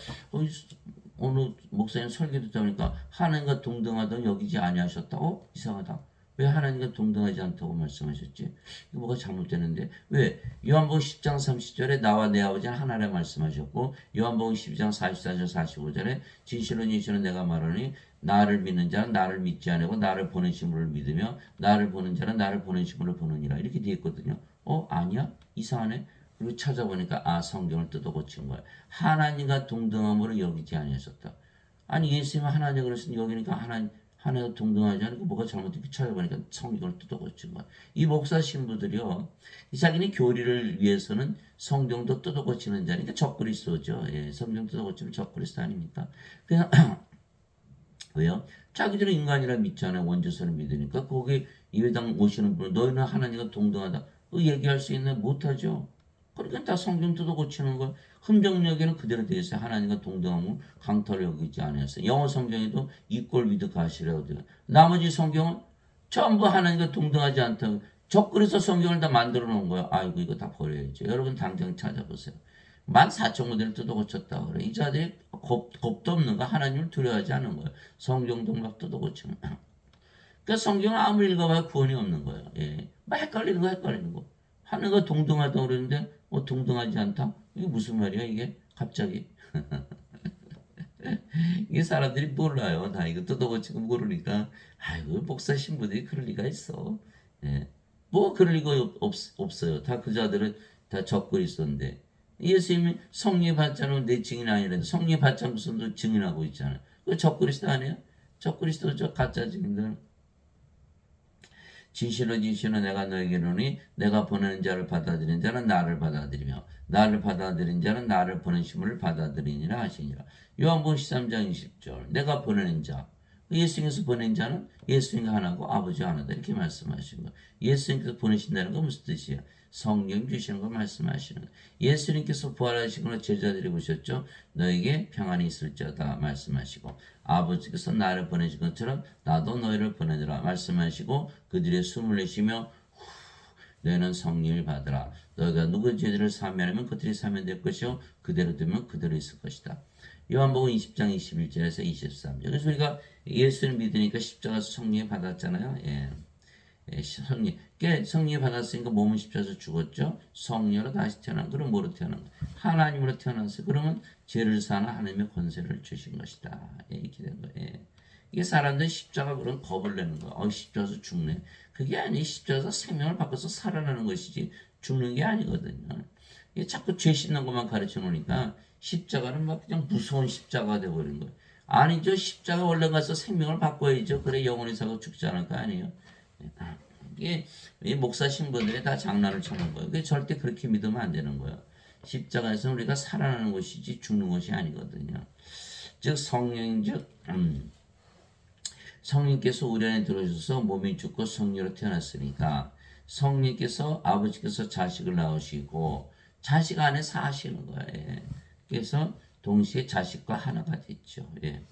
어느 목사님 설교 듣다 보니까 하나님과 동등하다 여기지 아니하셨다고 이상하다. 왜 하나님과 동등하지 않다고 말씀하셨지? 이거 뭐가 잘못되는데? 왜? 요한복음 10장 30절에 나와 내 아버지는 하나라 말씀하셨고 요한복음 12장 44절 45절에 진실로 진실로 내가 말하니 나를 믿는 자는 나를 믿지 않고 나를 보내신 분을 믿으며 나를 보는 자는 나를 보내신 분을 보느니라. 이렇게 되어 있거든요. 아니야? 이상하네? 그리고 찾아보니까 성경을 뜯어 고친 거야. 하나님과 동등함으로 여기지 아니하셨다. 아니 예수님은 하나님 그랬으니 여기니까 하나님과 동등하지 않고 뭐가 잘못됐기 찾아보니까 성경을 뜯어 고친 거야. 이 목사 신부들이요. 자기네 교리를 위해서는 성경도 뜯어 고치는 자니까 적그리스도죠. 성경 뜯어 고치면 적그리스도 아닙니까? 그냥 왜요? 자기들은 인간이라 믿잖아요. 원죄선을 믿으니까 거기 예배당 오시는 분은 너희는 하나님과 동등하다. 얘기할 수 있나? 못하죠. 그러니까 다 성경 뜯어 고치는 거. 흠정력에는 그대로 되어 있어요. 하나님과 동등함을 강탈을 여기지 않았어요. 영어 성경에도 equal with God이라고 돼요. 나머지 성경은 전부 하나님과 동등하지 않다고. 적그리스도 성경을 다 만들어 놓은 거예요. 아이고 이거 다 버려야죠. 여러분 당장 찾아보세요. 14,000군데를 뜯어 고쳤다 그래. 이 자들이 겁도 없는 거 하나님을 두려워하지 않는 거예요. 성경도 막 뜯어 고치는 거예요. 그러니까 성경을 아무리 읽어봐야 구원이 없는 거예요. 막 헷갈리는 거. 하나가 동등하다고 그러는데 동등하지 않다? 이게 무슨 말이야 이게? 갑자기. 이게 사람들이 몰라요. 나 이거 뜯어고치고 모르니까 아이고 목사 신부들이 그럴 리가 있어. 예. 뭐 그럴 리가 없어요. 다 그 자들은 다 적그리스도인데 예수님이 성령 받지 않으면 내 증인 아니라도 성령 받지 않고서도 증인하고 있잖아요. 그 적그리스도 아니에요? 적그리스도 저 가짜 증인들. 진실로 진실로 내가 너에게 이르노니 내가 보내는 자를 받아들인 자는 나를 받아들이며 나를 받아들인 자는 나를 보내심을 받아들이니라 하시니라. 요한복음 13장 20절 내가 보내는 자 예수님께서 보낸 자는 예수님과 하나고 아버지 하나다 이렇게 말씀하신 거예요. 예수님께서 보내신다는 건 무슨 뜻이야? 성령 주시는 걸 말씀하시는 거예요. 예수님께서 부활하시거나 제자들이 보셨죠? 너에게 평안이 있을 자다 말씀하시고 아버지께서 나를 보내신 것처럼 나도 너희를 보내느라 말씀하시고 그들의 숨을 내쉬며 너희는 성령을 받으라. 너희가 누구의 죄들을 사면하면 그들이 사면될 것이요 그대로 두면 그대로 있을 것이다. 요한복음 20장 21절에서 23절. 그래서 우리가 예수를 믿으니까 십자가에서 성령 받았잖아요. 예. 성령 받았으니까 몸은 십자가에서 죽었죠. 성령으로 다시 태어난. 그럼 뭐로 태어난 거예요? 하나님으로 태어났어요. 그러면 죄를 사는 하나님의 권세를 주신 것이다. 예, 이렇게 된 거예요. 예. 이게 사람들이 십자가 그런 겁을 내는 거야. 십자가에서 죽네. 그게 아니 십자가에서 생명을 바꿔서 살아나는 것이지 죽는 게 아니거든요. 이게 자꾸 죄 씻는 것만 가르쳐 놓으니까 십자가는 막 그냥 무서운 십자가가 돼버린 거예요. 아니죠. 십자가 원래 가서 생명을 바꿔야죠. 그래 영원히 사고 죽지 않을 거 아니에요. 이게 목사 신부들이 다 장난을 쳐는 거예요. 그게 절대 그렇게 믿으면 안 되는 거예요. 십자가에서 우리가 살아나는 것이지 죽는 것이 아니거든요. 즉 성령 즉 성령께서 우리 안에 들어오셔서 몸이 죽고 성령으로 태어났으니까 성령께서 아버지께서 자식을 낳으시고 자식 안에 사시는 거예요. 그래서 동시에 자식과 하나가 됐죠. 예.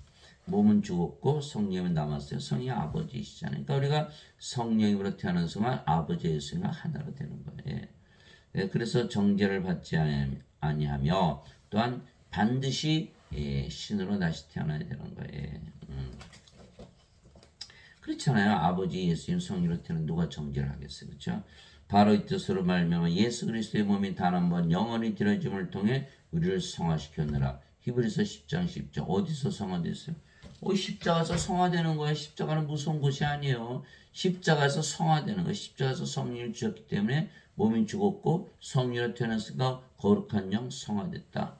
몸은 죽었고 성령은 남았어요. 성령이 아버지이시잖아요. 그러니까 우리가 성령으로 태어난 순간 아버지 예수님과 하나로 되는 거예요. 예. 그래서 정죄를 받지 아니하며 또한 반드시 신으로 다시 태어나야 되는 거예요. 그렇잖아요. 아버지 예수님 성령으로 태어난 누가 정죄를 하겠어요. 그렇죠? 바로 이 뜻으로 말미암아 예수 그리스도의 몸이 단 한 번 영원히 드려짐을 통해 우리를 성화시켰느라. 히브리서 10장 10절. 어디서 성화됐어요? 십자가에서 성화되는 거예요. 십자가는 무서운 곳이 아니에요. 십자가에서 성화되는 거예요. 십자가에서 성령을 주셨기 때문에 몸이 죽었고 성령으로 태어났으니까 거룩한 영 성화됐다.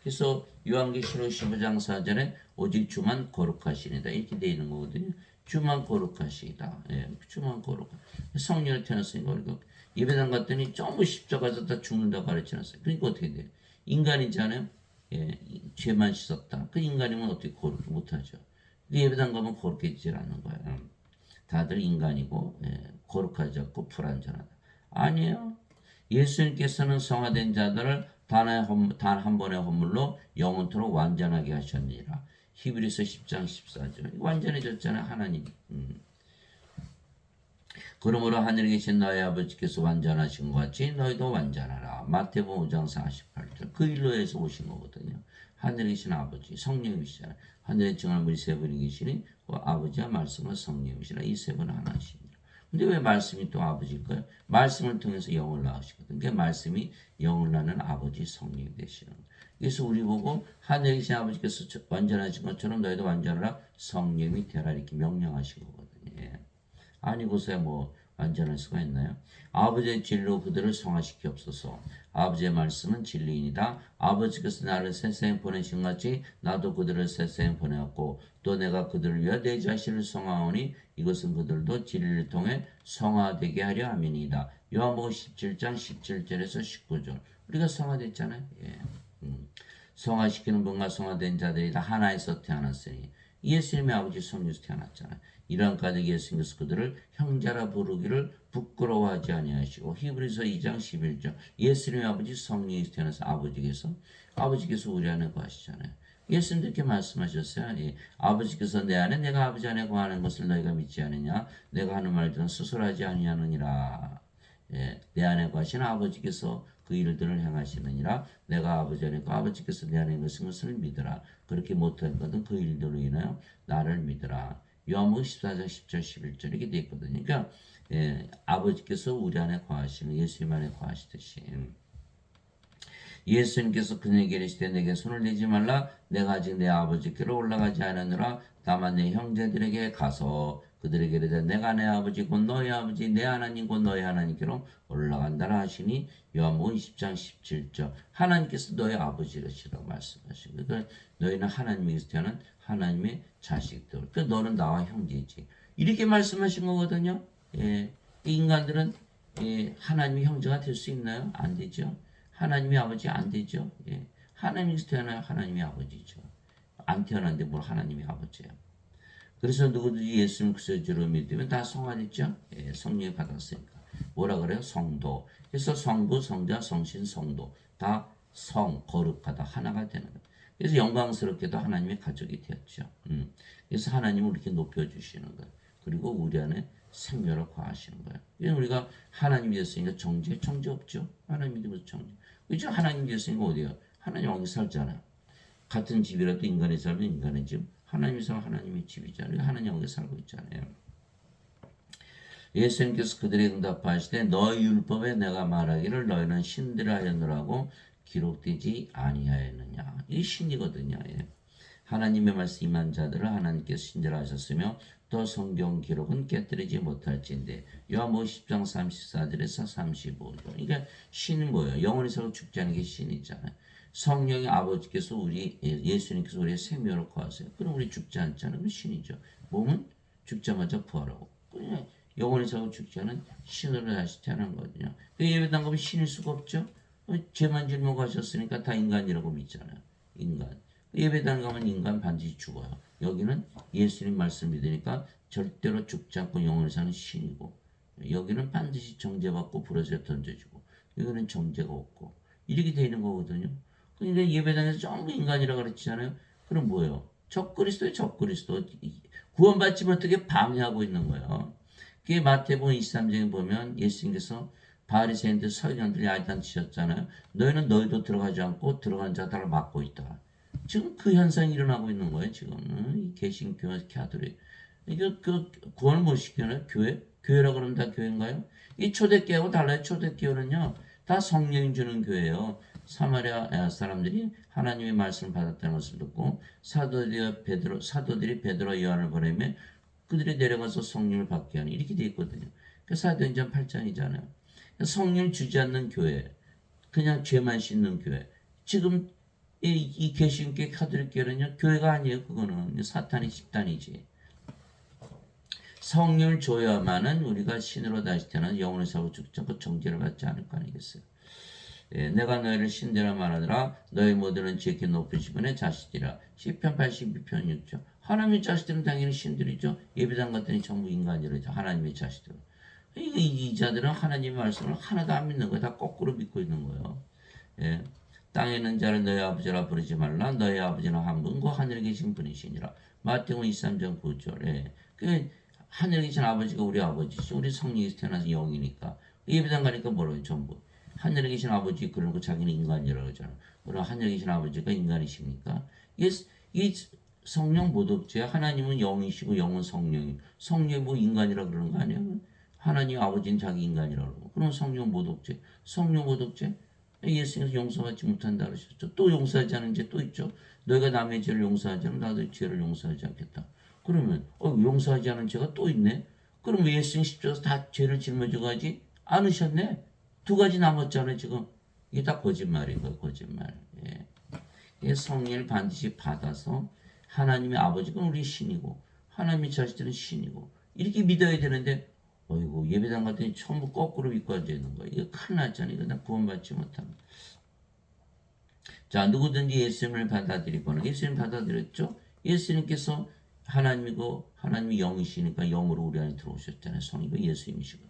그래서 요한계시록 15장 4절에 오직 주만 거룩하시니다 이렇게 되어 있는 거거든요. 주만 거룩하시다. 예, 주만 거룩. 성령으로 태어났으니까 우리가 예배당 갔더니 전부 십자가에서 다 죽는다고 가르쳐놨어요. 그러니까 어떻게 돼요? 인간이잖아요. 예, 죄만 씻었다. 그 인간이면 어떻게 거룩 못하죠. 예배당 가면 거룩해지질 않는 거예요. 다들 인간이고 거룩하지 않고 불완전하다. 아니에요. 예수님께서는 성화된 자들을 단 한 번의 헌물로 영원토록 완전하게 하셨느니라. 히브리서 10장 14절. 완전해졌잖아요. 하나님. 그러므로 하늘에 계신 너희 아버지께서 완전하신 것 같이 너희도 완전하라. 마태복음 5장 48절. 그 일로 해서 오신 거거든요. 하늘에 계신 아버지, 성령이시잖아요. 하늘에 정한 분이 세 분이 계시니 그 아버지와 말씀과 성령이시라. 이 세 분은 하나시니라. 근데 왜 말씀이 또 아버지일까요? 말씀을 통해서 영을 낳으시거든요. 그러니까 말씀이 영을 낳는 아버지 성령이 되시는 거예요. 그래서 우리 보고 하늘에 계신 아버지께서 완전하신 것처럼 너희도 완전하라. 성령이 되라 이렇게 명령하신 거거든요. 예. 아니고서야 뭐 완전할 수가 있나요? 아버지의 진리로 그들을 성화시키옵소서. 아버지의 말씀은 진리이니다. 아버지께서 나를 세상에 보내신 같이 나도 그들을 세상에 보내었고 또 내가 그들을 위하여 내 자신을 성화하오니 이것은 그들도 진리를 통해 성화되게 하려 함이니이다. 요한복음 17장 17절에서 19절. 우리가 성화됐잖아요. 예. 성화시키는 분과 성화된 자들이 다 하나에서 태어났으니 예수님의 아버지 성령에서 태어났잖아요. 이러한 까닭 예수님께서 그들을 형제라 부르기를 부끄러워하지 아니하시고 히브리서 2장 11절 예수님의 아버지 성령에서 태어나서 아버지께서 우리 안에 거하시잖아요. 예수님도 이렇게 말씀하셨어요. 예. 아버지께서 내 안에 내가 아버지 안에 거하는 것을 너희가 믿지 않느냐 내가 하는 말들은 스스로 하지 아니하느니라. 예. 내 안에 거하시는 아버지께서 그 일들을 행하시느니라. 내가 아버지 안에 있고 아버지께서 내 안에 있는 것을 믿으라. 그렇게 못한 것은 그 일들로 인하여 나를 믿으라. 요한복음 14장 10절 11절 이렇게 되어 있거든요. 그러니까 아버지께서 우리 안에 거하시는 예수님 안에 거하시듯이 예수님께서 그에게 이르시되 내게 손을 내지 말라 내가 아직 내 아버지께로 올라가지 않았느라 다만 내 형제들에게 가서 그들에게 이르되 내가 내 아버지 곧 너희 아버지 내 하나님 곧 너희 하나님께로 올라간다라 하시니 요한복음 20장 17절 하나님께서 너희 아버지시라고 말씀하시고 그러니까 너희는 하나님에게서 태어난 하나님의 자식들 그러니까 너는 나와 형제지 이렇게 말씀하신 거거든요. 예, 이 인간들은 예, 하나님의 형제가 될 수 있나요? 안 되죠. 하나님의 아버지 안 되죠. 예, 하나님에서 태어나야 하나님의 아버지죠. 안 태어났는데 뭘 하나님의 아버지예요. 그래서 누구든지 예수님 그리스도로 믿으면 다 성화됐죠. 예, 성령을 받았으니까. 뭐라 그래요? 성도. 그래서 성부, 성자, 성신, 성도 다 성, 거룩하다 하나가 되는 거예요. 그래서 영광스럽게도 하나님의 가족이 되었죠. 그래서 하나님을 이렇게 높여주시는 거예요. 그리고 우리 안에 생명을 거하시는 거예요. 그래서 우리가 하나님이 됐으니까 정죄 없죠. 하나님이 되면서 정죄. 그죠? 하나님이 됐으니까 어디요? 하나님 여기 살잖아요. 같은 집이라도 인간이 살면 인간의 집, 하나님이 살면 하나님의 집이잖아요. 하나님 여기 살고 있잖아요. 예수님께서 그들에게 응답하시되 너희 율법에 내가 말하기를 너희는 신들을 하였느라고 기록되지 아니하였느냐. 이 신이거든요. 예. 하나님의 말씀 임한 자들을 하나님께서 신들을 하셨으며 또 성경 기록은 깨뜨리지 못할진대. 요한복음 10장 34절에서 35절. 그러니까 신은 뭐예요? 영원히 살고 죽지 않은 게 신이잖아요. 성령의 아버지께서 예수님께서 우리의 생명을 거하세요. 그럼 우리 죽지 않잖아요. 그럼 신이죠. 몸은 죽자마자 부활하고. 그냥 영원히 살고 죽지 않은 신으로 다시 태어난 거거든요. 예배당 가면 신일 수가 없죠. 죄만 짊어가셨으니까 다 인간이라고 믿잖아요. 인간. 예배당 가면 인간 반드시 죽어요. 여기는 예수님 말씀 믿으니까 절대로 죽지 않고 영원히 사는 신이고 여기는 반드시 정죄받고 불에서 던져지고 여기는 정죄가 없고 이렇게 되는 거거든요. 그러니까 예배당에서 전부 인간이라고 그랬잖아요. 그럼 뭐예요? 적그리스도의 적그리스도. 구원받지 못하게 방해하고 있는 거예요. 그게 마태복음 23장에 보면 예수님께서 바리새인들 서기관들이 야단 치셨잖아요. 너희는 너희도 들어가지 않고 들어간 자들을 막고 있다. 지금 그 현상이 일어나고 있는 거예요. 지금 개신교 카톨릭 이게 그 구원을 못 시키는 교회? 교회라 그러면 다 교회인가요? 이 초대교회하고 달라요. 초대교회는요 다 성령이 주는 교회예요. 사마리아 사람들이 하나님의 말씀을 받았다는 것을 듣고 사도들이 베드로 요한을 보내며 그들이 내려가서 성령을 받게 하는 이렇게 돼 있거든요. 그 사도행전 8장이잖아요. 성령 주지 않는 교회, 그냥 죄만 씻는 교회. 지금 이 개신교 카톨릭 교회는요 교회가 아니에요. 그거는 사탄의 집단이지. 성령을 줘야만은 우리가 신으로 다시 태어나서 영원히 살고 죽지 않고 정죄를 받지 않을 거 아니겠어요. 예, 내가 너희를 신되라 말하더라. 너희 모두는 지혜께 높으신 분의 자식이라. 시편 82편 6절. 하나님의 자식들은 당연히 신들이죠. 예배당 같더니 전부 인간이죠. 하나님의 자식들. 이 자들은 하나님의 말씀을 하나도 안 믿는 거예요. 다 거꾸로 믿고 있는 거예요. 예. 땅에 있는 자를 너희 아버지라 부르지 말라. 너희 아버지는 한 분, 그 하늘에 계신 분이시니라. 마태복음 23장 9절. 예. 그 하늘에 계신 아버지가 우리 아버지죠. 우리 성령에서 태어나서 영이니까. 예배당 가니까 뭐라고요? 전부. 하늘에 계신 아버지 그러고 자기는 인간이라고 하잖아. 그럼 하늘에 계신 아버지가 인간이십니까? 이 성령 모독죄. 하나님은 영이시고 영은 성령이. 성령이 뭐 인간이라 그러는 거 아니에요? 하나님 아버지는 자기 인간이라고 그러고. 그럼 성령 모독죄. 성령 모독죄. 예수님께서 용서받지 못한다 그러셨죠. 또 용서하지 않은 죄 또 있죠. 너희가 남의 죄를 용서하지 않으면 나도 죄를 용서하지 않겠다. 그러면 용서하지 않은 죄가 또 있네. 그럼 예수님 십자가에서 다 죄를 짊어지고 가지 않으셨네. 두 가지 남았잖아요. 지금 이게 다 거짓말인 거예요. 거짓말. 예. 성령을 반드시 받아서 하나님의 아버지가 우리 신이고 하나님의 자식들은 신이고 이렇게 믿어야 되는데 어이구 예배당 갔더니 전부 거꾸로 믿고 앉아있는 거예요. 이거 큰일 났잖아요. 이거 나 구원받지 못합니다. 자 누구든지 예수님을 받아들이거나 예수님 받아들였죠. 예수님께서 하나님이고 하나님이 영이시니까 영으로 우리 안에 들어오셨잖아요. 성이고 예수님이시거든요.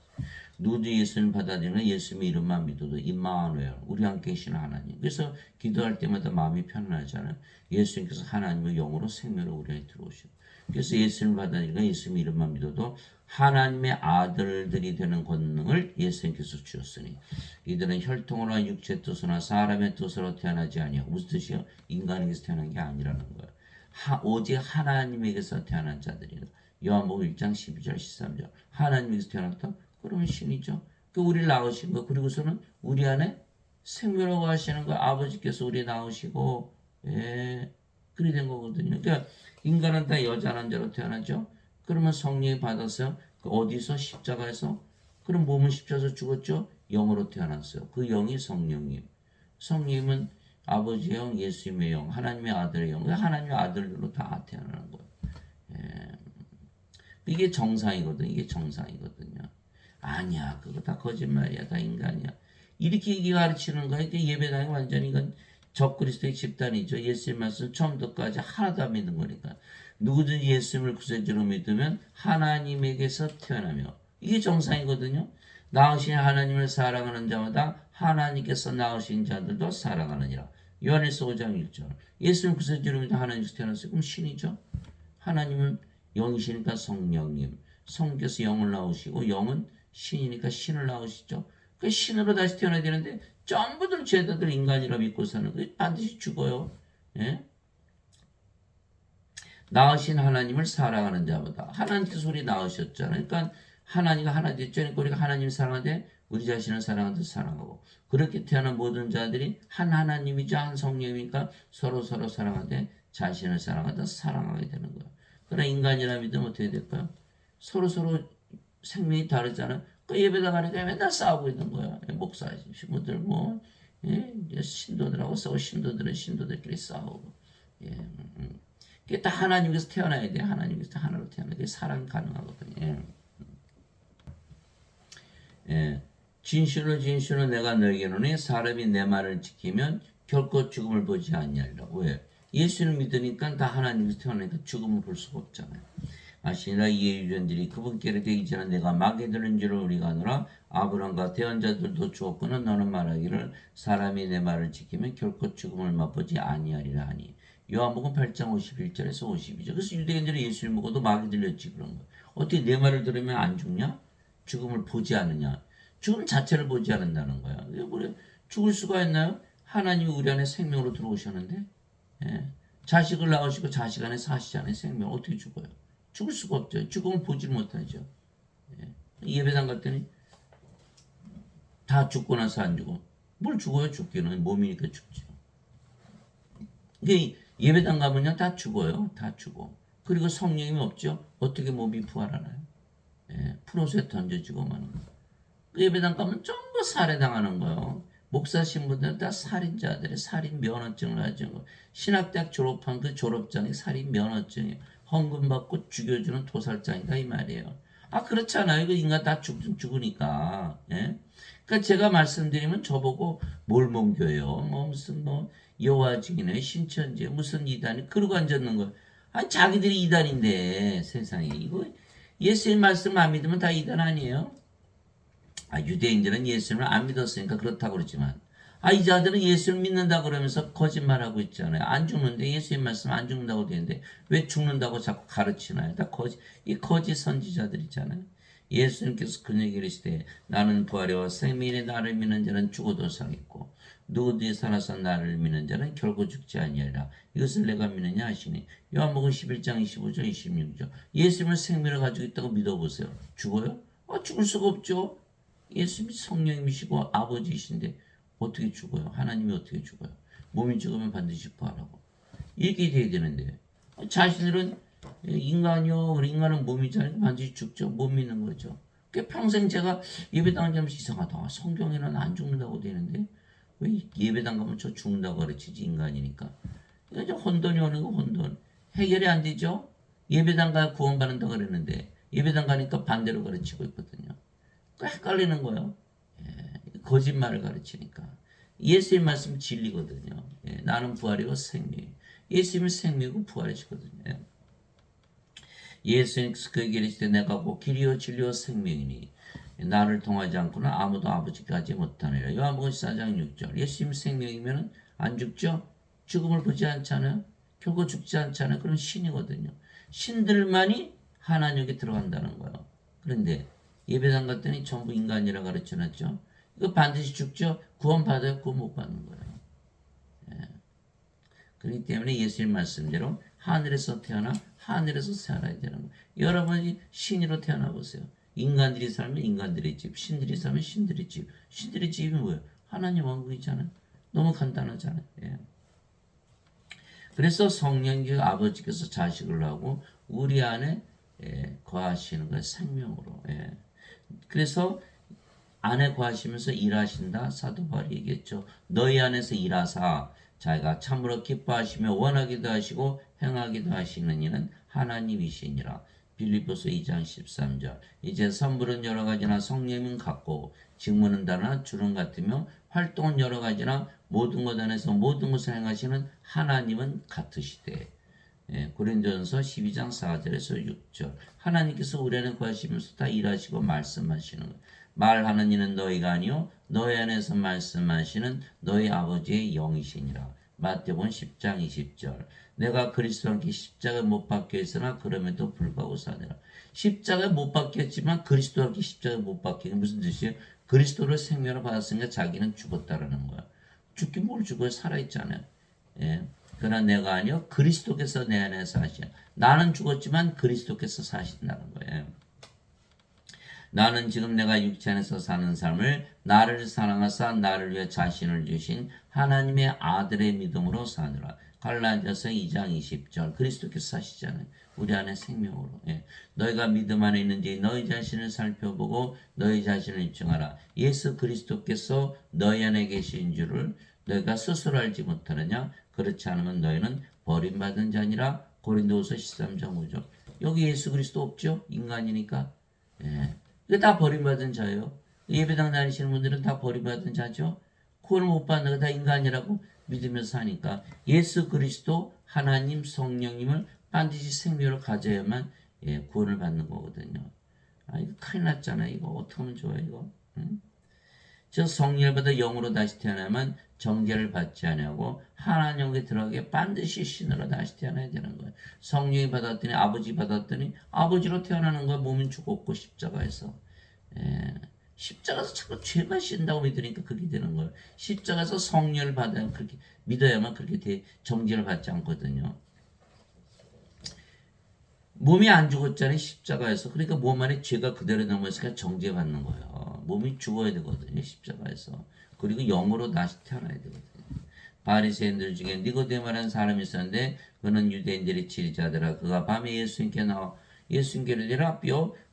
누구든지 예수님을 받아들이면 예수님의 이름만 믿어도 임마누엘 우리 함께 계시는 하나님. 그래서 기도할 때마다 마음이 편안하잖아요. 예수님께서 하나님의 영으로 생명으로 우리 안에 들어오시고 그래서 예수님을 받아들이면 예수님의 이름만 믿어도 하나님의 아들들이 되는 권능을 예수님께서 주셨으니 이들은 혈통으로나 육체 뜻으로나 사람의 뜻으로 태어나지 아니하고 무슨 뜻이요? 인간에게서 태어난 게 아니라는 거예요. 오직 하나님에게서 태어난 자들이다. 요한복음 1장 12절 13절 하나님에게서 태어났다? 그러면 신이죠. 그 우리를 낳으신 거 그리고서는 우리 안에 생명으로 하시는 거 아버지께서 우리 낳으시고 예 그리 된 거거든요. 그러니까 인간은 다 여자 남자로 태어나죠. 그러면 성령이 받았어요. 어디서? 십자가에서. 그럼 몸은 십자가에서 죽었죠. 영으로 태어났어요. 그 영이 성령이에요. 성령은 아버지의 영, 예수님의 영, 하나님의 아들의 영, 하나님의 아들로 다 태어나는 거예요. 예. 이게 정상이거든. 이게 정상이거든요. 아니야, 그거 다 거짓말이야, 다 인간이야. 이렇게 가르치는 거야. 이게 예배당이 완전히 이건 적그리스도의 집단이죠. 예수님 말씀 처음부터까지 하나도 안 믿는 거니까. 누구든지 예수님을 구세주로 믿으면 하나님에게서 태어나며 이게 정상이거든요. 낳으신 하나님을 사랑하는 자마다 하나님께서 낳으신 자들도 사랑하느니라. 요한일서 5장 1절. 예수님 구세주로 믿으면 하나님께서 태어났어요. 그럼 신이죠. 하나님은 영이시니까 성령님. 성께서 영을 낳으시고 영은 신이니까 신을 낳으시죠. 그 신으로 다시 태어나야 되는데 전부들 죄다들 인간이라 믿고 사는 거 반드시 죽어요. 예? 낳으신 하나님을 사랑하는 자보다 하나님께서 우리 낳으셨잖아요. 그러니까 하나님과 하나 됐죠. 그러니까 우리가 하나님 사랑하되 우리 자신을 사랑하듯 사랑하고 그렇게 태어난 모든 자들이 한 하나님이자 한 성령이니까 서로 사랑하되 자신을 사랑하듯 사랑하게 되는 거예요. 그러나 인간이라 믿으면 어떻게 될까요? 서로 생명이 다르잖아요. 그 예배당 가니까 맨날 싸우고 있는 거야. 목사 신부들 뭐 신도들하고 싸우고 신도들끼리 싸우고. 예. 그게 다 하나님께서 태어나야 돼. 하나님께서 하나로 태어나야 돼. 사랑이 가능하거든요. 예. 진실로 내가 너에게 이르노니 사람이 내 말을 지키면 결코 죽음을 보지 아니하리라. 왜? 예수를 믿으니까 다 하나님께서 태어나니까 죽음을 볼 수가 없잖아요. 아시니라 이에 유전들이 그분께로 이제는 내가 마게 되는 줄을 우리가 아노라. 아브람과 대언자들도 죽었거늘 너는 말하기를 사람이 내 말을 지키면 결코 죽음을 맛보지 아니하리라 하니. 요한복음 8장 51절에서 52절. 그래서 유대인들이 예수를 먹어도 마귀 들렸지 그런 거예요. 어떻게 내 말을 들으면 안 죽냐? 죽음을 보지 않느냐? 죽음 자체를 보지 않는다는 거야. 우리 죽을 수가 있나요? 하나님이 우리 안에 생명으로 들어오셨는데 예. 자식을 낳으시고 자식 안에 사시잖아요. 생명 어떻게 죽어요? 죽을 수가 없죠. 죽음을 보질 못하죠. 예. 예배당 갈 때는 다 죽고 나서 안 죽어. 뭘 죽어요? 죽기는 몸이니까 죽죠. 이게 예배당 가면요 다 죽어요. 다 죽어. 그리고 성령이 없죠. 어떻게 몸이 부활하나요? 예. 프로세 던져지고 마는 거. 그 예배당 가면 전부 살해당하는 거예요. 목사 신부들 다 살인자들의 살인 면허증을 가진 거. 신학대학 졸업한 그 졸업장이 살인 면허증이에요. 헌금 받고 죽여주는 도살장이다 이 말이에요. 아 그렇잖아요. 이거 인간 다 죽으니까. 예? 그러니까 제가 말씀드리면 저보고 몰몬교예요. 뭐 무슨 뭐 여호와 증인의 신천지 무슨 이단이 그러고 앉았는 거예요. 아니 자기들이 이단인데 세상에 이거 예수님 말씀 안 믿으면 다 이단 아니에요? 유대인들은 예수님을 안 믿었으니까 그렇다고 그러지만 이 자들은 예수를 믿는다 그러면서 거짓말하고 있잖아요. 안 죽는데 예수님 말씀 안 죽는다고 되는데 왜 죽는다고 자꾸 가르치나요? 다 이 거짓 선지자들이잖아요. 예수님께서 그에게 이르시되 나는 부활이와 생명이 나를 믿는 자는 죽어도 살겠고 누구든지 살아서 나를 믿는 자는 결코 죽지 아니하리라. 이것을 내가 믿느냐 하시니 요한복음 11장 25절 26절 예수님은 생명을 가지고 있다고 믿어보세요. 죽어요? 죽을 수가 없죠. 예수님이 성령이시고 아버지이신데 어떻게 죽어요? 하나님이 어떻게 죽어요? 몸이 죽으면 반드시 부활하고 이렇게 돼야 되는데 자신들은 인간이요. 인간은 몸이잖아요. 반드시 죽죠. 못 믿는 거죠. 평생 제가 예배당 가면 이상하다. 성경에는 안 죽는다고 되는데 왜 예배당 가면 저 죽는다고 가르치지 인간이니까. 이거 혼돈이 오는 거 혼돈. 해결이 안 되죠. 예배당 가 구원받는다고 그랬는데 예배당 가니까 반대로 가르치고 있거든요. 헷갈리는 거예요. 거짓말을 가르치니까. 예수의 말씀 진리거든요. 나는 부활이고 생명이. 예수님은 생명이고 부활이시거든요. 예수님께서 그에게 이르시되 내가 곧 길이요 진리요 생명이니 나를 통하지 않고는 아무도 아버지까지 못하느니라. 요한복음 14장 6절. 예수님 생명이면 안 죽죠? 죽음을 보지 않잖아요. 결국 죽지 않잖아요. 그럼 신이거든요. 신들만이 하나님에게 들어간다는 거예요. 그런데 예배당 갔더니 전부 인간이라 가르쳐놨죠. 이거 반드시 죽죠. 구원받아요. 구원 못 받는 거예요. 그렇기 때문에 예수님 말씀대로 하늘에서 태어나 하늘에서 살아야 되는 거예요. 여러분이 신으로 태어나 보세요. 인간들이 살면 인간들의 집, 신들이 살면 신들의 집. 신들의 집이 뭐예요? 하나님 왕국이잖아요. 너무 간단하잖아요. 그래서 성령이 아버지께서 자식을 하고 우리 안에 거하시는 거예요. 생명으로. 그래서 안에 거하시면서 일하신다. 사도 바울이 얘기했죠. 너희 안에서 일하사 자기가 참으로 기뻐하시며 원하기도 하시고 행하기도 하시는 이는 하나님이시니라. 빌립보서 2장 13절. 이제 선물은 여러 가지나 성령은 같고 직무는 다나 주는 같으며 활동은 여러 가지나 모든 것 안에서 모든 것을 행하시는 하나님은 같으시되. 고린도전서 12장 4절에서 6절. 하나님께서 우리 안에 거하시면서 다 일하시고 말씀하시는 것. 말하는 이는 너희가 아니요 너희 안에서 말씀하시는 너희 아버지의 영이시니라. 마태복음 10장 20절. 내가 그리스도와 함께 십자가에 못 박혀 있으나 그럼에도 불구하고 사느라. 십자가에 못 박혔지만 그리스도와 함께 십자가에 못 박힌 게 무슨 뜻이에요? 그리스도를 생명으로 받았으니까 자기는 죽었다라는 거야. 죽긴 뭘 죽어요? 살아있잖아요. 그러나 내가 아니요 그리스도께서 내 안에 사시오. 나는 죽었지만 그리스도께서 사신다는 거예요. 나는 지금 내가 육체 안에서 사는 삶을 나를 사랑하사 나를 위해 자신을 주신 하나님의 아들의 믿음으로 사느라. 갈라디아서 2장 20절. 그리스도께서 사시잖아요. 우리 안에 생명으로. 너희가 믿음 안에 있는지 너희 자신을 살펴보고 너희 자신을 입증하라. 예수 그리스도께서 너희 안에 계신 줄을 너희가 스스로 알지 못하느냐? 그렇지 않으면 너희는 버림받은 자니라. 고린도후서 13장 5절. 여기 예수 그리스도 없죠? 인간이니까. 이게 다 버림받은 자예요. 예배당 다니시는 분들은 다 버림받은 자죠. 구원을 못 받는 거 다 인간이라고 믿으면서 사니까 예수 그리스도 하나님 성령님을 반드시 생명으로 가져야만 구원을 받는 거거든요. 이거 큰일 났잖아요. 이거 어떻게 하면 좋아요 이거. 응? 저 성령을 받아 영으로 다시 태어나면 정죄를 받지 아니하고 하나님께 들어가게 반드시 신으로 다시 태어나야 되는 거예요. 성령이 받았더니 아버지 받았더니 아버지로 태어나는 거예요. 몸은 죽었고 십자가에서. 십자가에서 자꾸 죄만 씻는다고 믿으니까 그렇게 되는 거예요. 십자가에서 성령을 받아야 그렇게 믿어야만 그렇게 정죄를 받지 않거든요. 몸이 안 죽었잖아요. 십자가에서. 그러니까 몸 안에 죄가 그대로 남아있으니까 정죄받는 거예요. 몸이 죽어야 되거든요. 십자가에서. 그리고 영으로 다시 태어나야 되거든요. 바리새인들 중에 니고데모라는 사람이 있었는데 그는 유대인들의 지리자더라. 그가 밤에 예수님께 나와 예수님께로 이르되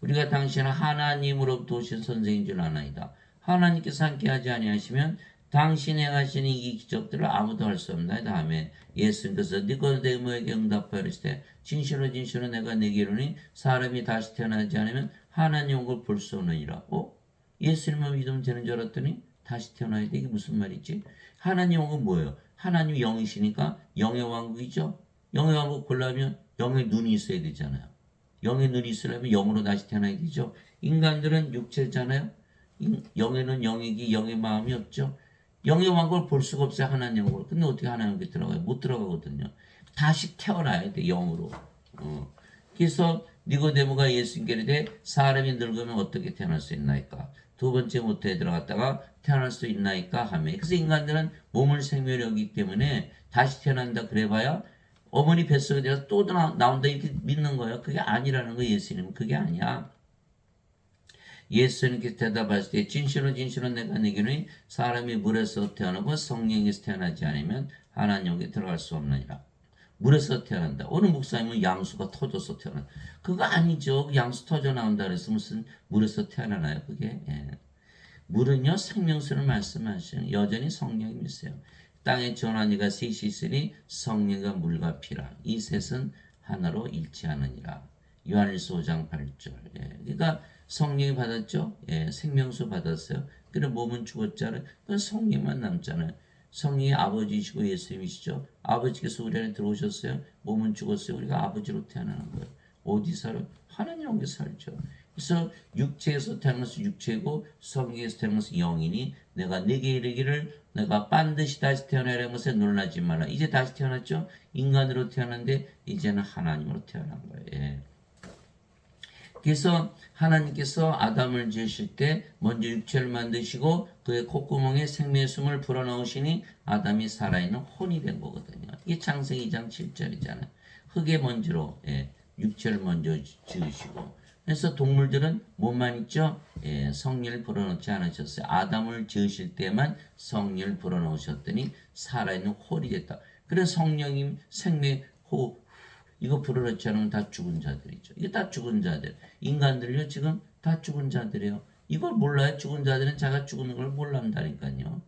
우리가 당신은 하나님으로부터 오신 선생인 줄 아나이다. 하나님께서 함께하지 아니하시면 당신이 행하시는 이 기적들을 아무도 할 수 없나이다 하며 예수님께서 니고데모에게 응답하여 이르시되 진실로 진실로 내가 네게 이르노니 사람이 다시 태어나지 않으면 하나님 얼굴을 볼 수 없느니라. 예수님만 믿으면 되는 줄 알았더니 다시 태어나야 돼. 이게 무슨 말이지? 하나님 왕국은 뭐예요? 하나님 영이시니까 영의 왕국이죠. 영의 왕국 보려면 영의 눈이 있어야 되잖아요. 영의 눈이 있으려면 영으로 다시 태어나야 되죠. 인간들은 육체잖아요. 영에는 영이기 영의 마음이 없죠. 영의 왕국을 볼 수가 없어요. 하나님 왕국을. 근데 어떻게 하나님께 들어가요? 못 들어가거든요. 다시 태어나야 돼. 영으로. 그래서 니고데모가 예수님께 이르되 사람이 늙으면 어떻게 태어날 수 있나이까? 두 번째 모태에 들어갔다가 태어날 수 있나이까 하며. 그래서 인간들은 몸을 생명으로 여기기 때문에 다시 태어난다 그래봐야 어머니 뱃속에 들어서 또 나온다 이렇게 믿는 거예요. 그게 아니라는 거예요. 예수님은 그게 아니야. 예수님께서 대답하실 때 진실로 진실로 내가 네게는 사람이 물에서 태어나고 성령에서 태어나지 않으면 하나님께 들어갈 수 없느니라. 물에서 태어난다. 어느 목사님은 양수가 터져서 태어난다. 그거 아니죠. 양수 터져 나온다 그래서 무슨 물에서 태어나나요? 그게. 물은요 생명수를 말씀하시는 여전히 성령이 있어요. 땅에 전한 이가 셋이 있으니 성령과 물과 피라. 이 셋은 하나로 일치하느니라. 요한일서 5장 8절. 그러니까 성령이 받았죠. 생명수 받았어요. 그래 몸은 죽었잖아요. 그 성령만 남잖아요. 성령이 아버지이시고 예수님이시죠. 아버지께서 우리 안에 들어오셨어요. 몸은 죽었어요. 우리가 아버지로 태어나는 거예요. 어디 살아요? 하나님 안에 살죠. 그래서 육체에서 태어나서 육체고 성령에서 태어나서 영이니 내가 네게 이르기를 내가 반드시 다시 태어나라는 것에 놀라지 마라. 이제 다시 태어났죠. 인간으로 태어났는데 이제는 하나님으로 태어난 거예요. 그래서 하나님께서 아담을 지으실 때 먼저 육체를 만드시고 그의 콧구멍에 생명의 숨을 불어넣으시니 아담이 살아있는 혼이 된 거거든요. 이게 창세기 2장 7절이잖아요. 흙의 먼지로 육체를 먼저 지으시고 그래서 동물들은 뭐만 있죠? 성령을 불어넣지 않으셨어요. 아담을 지으실 때만 성령을 불어넣으셨더니 살아있는 혼이 됐다. 그래서 성령님 생명 호 이거 불어넣지 않으면 다 죽은 자들이죠. 이게 다 죽은 자들. 인간들요 지금 다 죽은 자들이에요. 이걸 몰라요. 죽은 자들은 자가 죽는 걸 몰란다니까요.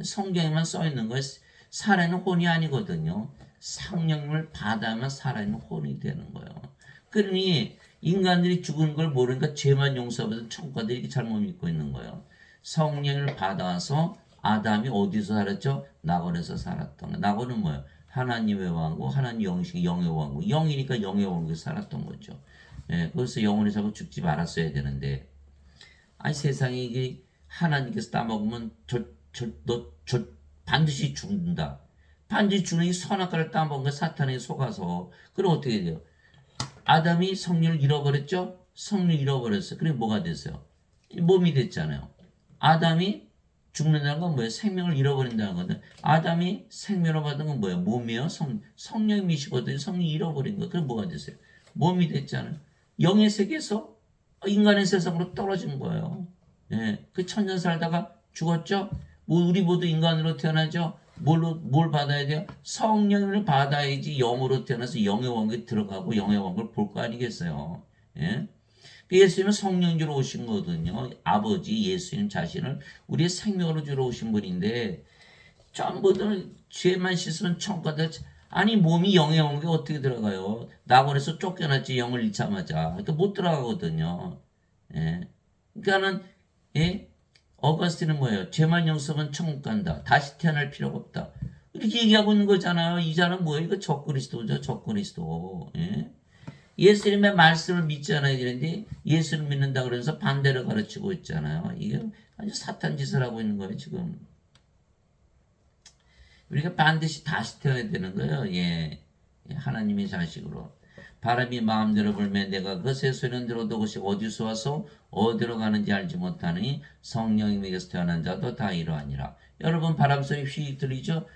성경에만 써 있는 거예요. 살아있는 혼이 아니거든요. 성령을 받아야만 살아있는 혼이 되는 거예요. 그러니 인간들이 죽은 걸 모르니까 죄만 용서받은 천국가들이 이렇게 잘못 믿고 있는 거예요. 성령을 받아서 아담이 어디서 살았죠? 낙원에서 살았던 거. 낙원은 뭐예요? 하나님의 왕국, 하나님 영식 영의 왕국. 영이니까 영의 왕국에 살았던 거죠. 예, 그래서 영원히 살고 죽지 말았어야 되는데, 아니 세상에 이게 하나님께서 따먹으면 너 반드시 죽는다. 반드시 죽는 이 선악과를 따먹은 거 사탄에 속아서. 그럼 어떻게 돼요? 아담이 성령을 잃어버렸죠? 성령을 잃어버렸어요. 그래 뭐가 됐어요? 몸이 됐잖아요. 아담이 죽는다는 건 뭐예요? 생명을 잃어버린다는 건데, 아담이 생명을 받은 건 뭐예요? 몸이요? 성령이 미시거든요. 성령이 잃어버린 거예요. 그럼 뭐가 됐어요? 몸이 됐잖아요. 영의 세계에서 인간의 세상으로 떨어진 거예요. 예, 그 천년 살다가 죽었죠? 우리 모두 인간으로 태어나죠? 뭘 받아야 돼요? 성령을 받아야지 영으로 태어나서 영의 왕국에 들어가고 영의 왕국을 볼 거 아니겠어요? 예? 예수님은 성령 주러 오신 거거든요. 아버지 예수님 자신을 우리의 생명으로 주러 오신 분인데, 전부 다 죄만 씻으면 천국 가다. 아니 몸이 영의 왕국에 어떻게 들어가요? 낙원에서 쫓겨났지 영을 잃자마자. 그러니까 못 들어가거든요. 예. 그러니까는 예? 어거스틴은 뭐예요? 죄만 용서하면 천국 간다. 다시 태어날 필요가 없다. 이렇게 얘기하고 있는 거잖아요. 이 자는 뭐예요? 이거 적그리스도죠. 적그리스도. 예? 예수님의 말씀을 믿지 않아야 되는데 예수를 믿는다 그러면서 반대로 가르치고 있잖아요. 이게 아주 사탄 짓을 하고 있는 거예요. 지금. 우리가 반드시 다시 태어나야 되는 거예요. 예. 하나님의 자식으로. 바람이 마음대로 불면 내가 그새 소리는 들어도 그것이 어디서 와서 어디로 가는지 알지 못하니 성령님에게서 태어난 자도 다 이러하니라. 여러분 바람 소리 휙 들리죠?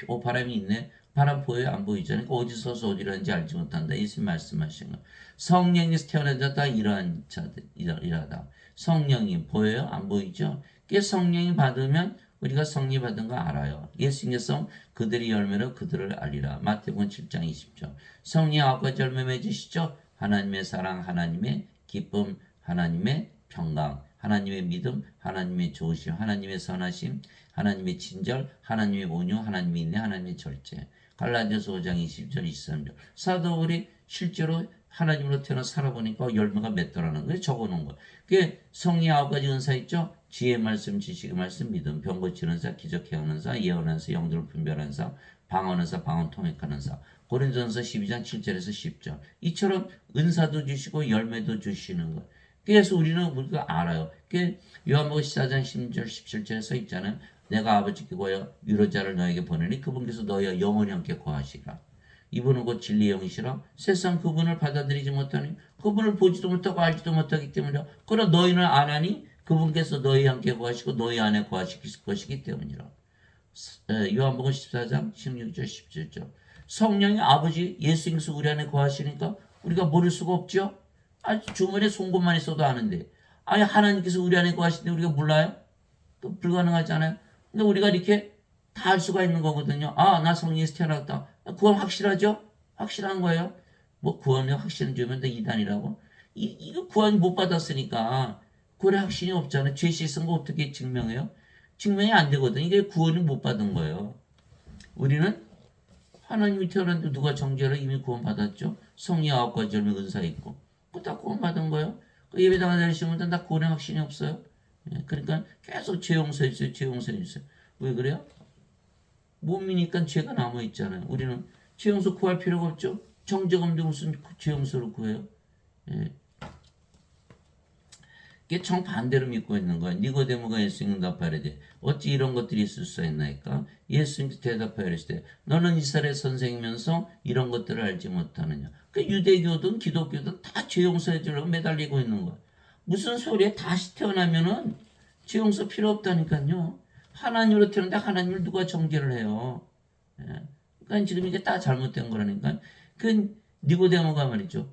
오 바람이 있네. 바람 보여요? 안 보이죠? 그러니까 어디서 와서 어디로 가는지 알지 못한다. 예수님 말씀하신 거. 성령에서 태어난 자 다 이러한 자들 이러하다. 성령이 보여요? 안 보이죠? 그 성령이 받으면 우리가 성리 받은 거 알아요. 예수님께서 그들의 열매로 그들을 알리라. 마태복음 7장 20절. 성리 9가지 열매 맺으시죠? 하나님의 사랑, 하나님의 기쁨, 하나님의 평강, 하나님의 믿음, 하나님의 좋으심, 하나님의 선하심, 하나님의 친절, 하나님의 온유, 하나님의 인내, 하나님의 절제. 갈라디아서 5장 20절 23절. 사도 바울이 실제로 하나님으로 태어나 살아보니까 열매가 맺더라는 거예요. 적어놓은 거예요. 그게 성리 9가지 은사 있죠? 지혜 말씀, 지식의 말씀, 믿음, 병 고치는 사, 기적 행하는 사, 예언하는 사, 영들을 분별하는 사, 방언하는 사, 방언 통역하는 사. 고린도전서 12장 7절에서 10절. 이처럼 은사도 주시고 열매도 주시는 거예요. 그래서 우리가 알아요. 그 요한복음 14장 10절 17절에 써 있잖아요. 내가 아버지께 구하여 위로자를 너에게 보내니 그분께서 너희와 영원히 함께 거하시라. 이분은 곧 진리의 영이시라. 세상 그분을 받아들이지 못하니 그분을 보지도 못하고 알지도 못하기 때문이라. 그러나 너희는 아나니 그분께서 너희 함께 거하시고 너희 안에 거하실 것이기 때문이라. 요한복음 14장 16절 17절. 성령이 아버지 예수님께서 우리 안에 거하시니까 우리가 모를 수가 없죠. 주머니에 송곳만 있어도 아는데, 아니 하나님께서 우리 안에 거하시는데 우리가 몰라요? 또 불가능하잖아요. 근데 우리가 이렇게 다 알 수가 있는 거거든요. 나 성령에서 태어났다. 구원 확실하죠? 확실한 거예요. 뭐 구원이 확신을 주면 돼 이단이라고? 이거 구원 못 받았으니까 구원의 확신이 없잖아요. 죄 씻은 거 어떻게 증명해요? 증명이 안 되거든. 이게 구원을 못 받은 거예요. 우리는 하나님이 태어났는데 누가 정죄를 이미 구원 받았죠? 성령 9가지 열매 은사 있고 그거 다 구원 받은 거예요. 그 예배당에 다니시는 분들은 다 구원의 확신이 없어요. 그러니까 계속 죄 용서해 주세요. 죄 용서해 주세요. 왜 그래요? 몸이니까 죄가 남아있잖아요. 우리는 죄 용서 구할 필요가 없죠. 정죄가 없는데 무슨 죄 용서를 구해요? 이게 정반대로 믿고 있는 거야. 니고데모가 예수님 답하려되 어찌 이런 것들이 있을 수 있나이까? 예수님께 대답하여 이르시되 너는 이스라엘 선생이면서 이런 것들을 알지 못하느냐. 그 유대교든 기독교든 다 죄 용서해 주려고 매달리고 있는 거야. 무슨 소리에 다시 태어나면은 죄 용서 필요 없다니까요. 하나님으로 태어났는데 하나님을 누가 정죄를 해요. 그러니까 지금 이게 다 잘못된 거라니까. 그 니고데모가 말이죠.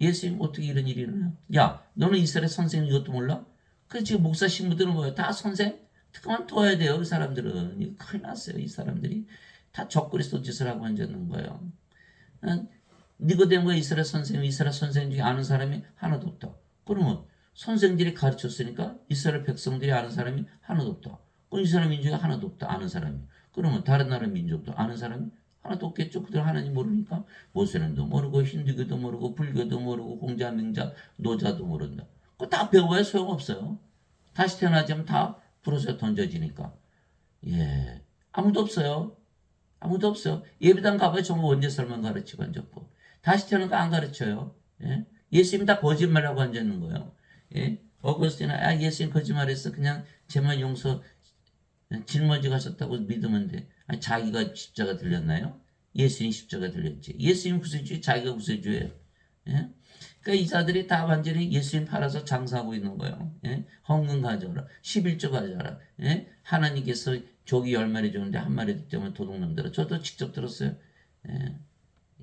예수님 어떻게 이런 일이 일어나요? 야, 너는 이스라엘 선생님 이것도 몰라? 그 지금 목사 신부들은 뭐예요? 다 선생? 그만둬야 돼요. 그 사람들은. 이거 큰일 났어요. 이 사람들이 다 적그리스도 짓을 하고 앉았는 거예요. 니고데모가 이스라엘 선생 중에 아는 사람이 하나도 없다. 그러면 선생들이 가르쳤으니까 이스라엘 백성들이 아는 사람이 하나도 없다. 그럼 이스라엘 민족이 하나도 없다. 아는 사람이. 그러면 다른 나라 민족도 아는 사람이 하나도 없겠죠. 그들 하나님 모르니까 모세는도 모르고 힌두교도 모르고 불교도 모르고 공자 명자 노자도 모른다. 그거 다 배워야 소용없어요. 다시 태어나자면 다 불어서 던져지니까. 예, 아무도 없어요. 아무도 없어요. 예배당 가봐야 전부 원죄설만 가르치고 앉았고 다시 태어난 거 안 가르쳐요. 예? 예수님 다 거짓말하고 앉았는 거예요. 예? 어거스틴은 예수님 거짓말했어. 그냥 제만 용서 짊어지 가셨다고 믿으면 돼. 아니, 자기가 십자가 들렸나요? 예수님 십자가 들렸지. 예수님 구세주에 자기가 구세주예요. 예? 그러니까 이 자들이 다 완전히 예수님 팔아서 장사하고 있는 거예요. 예? 헌금 가져라. 11조 가져라. 예? 하나님께서 조기 10마리 주는데 한 마리도 때문에 도둑놈들아. 저도 직접 들었어요. 예?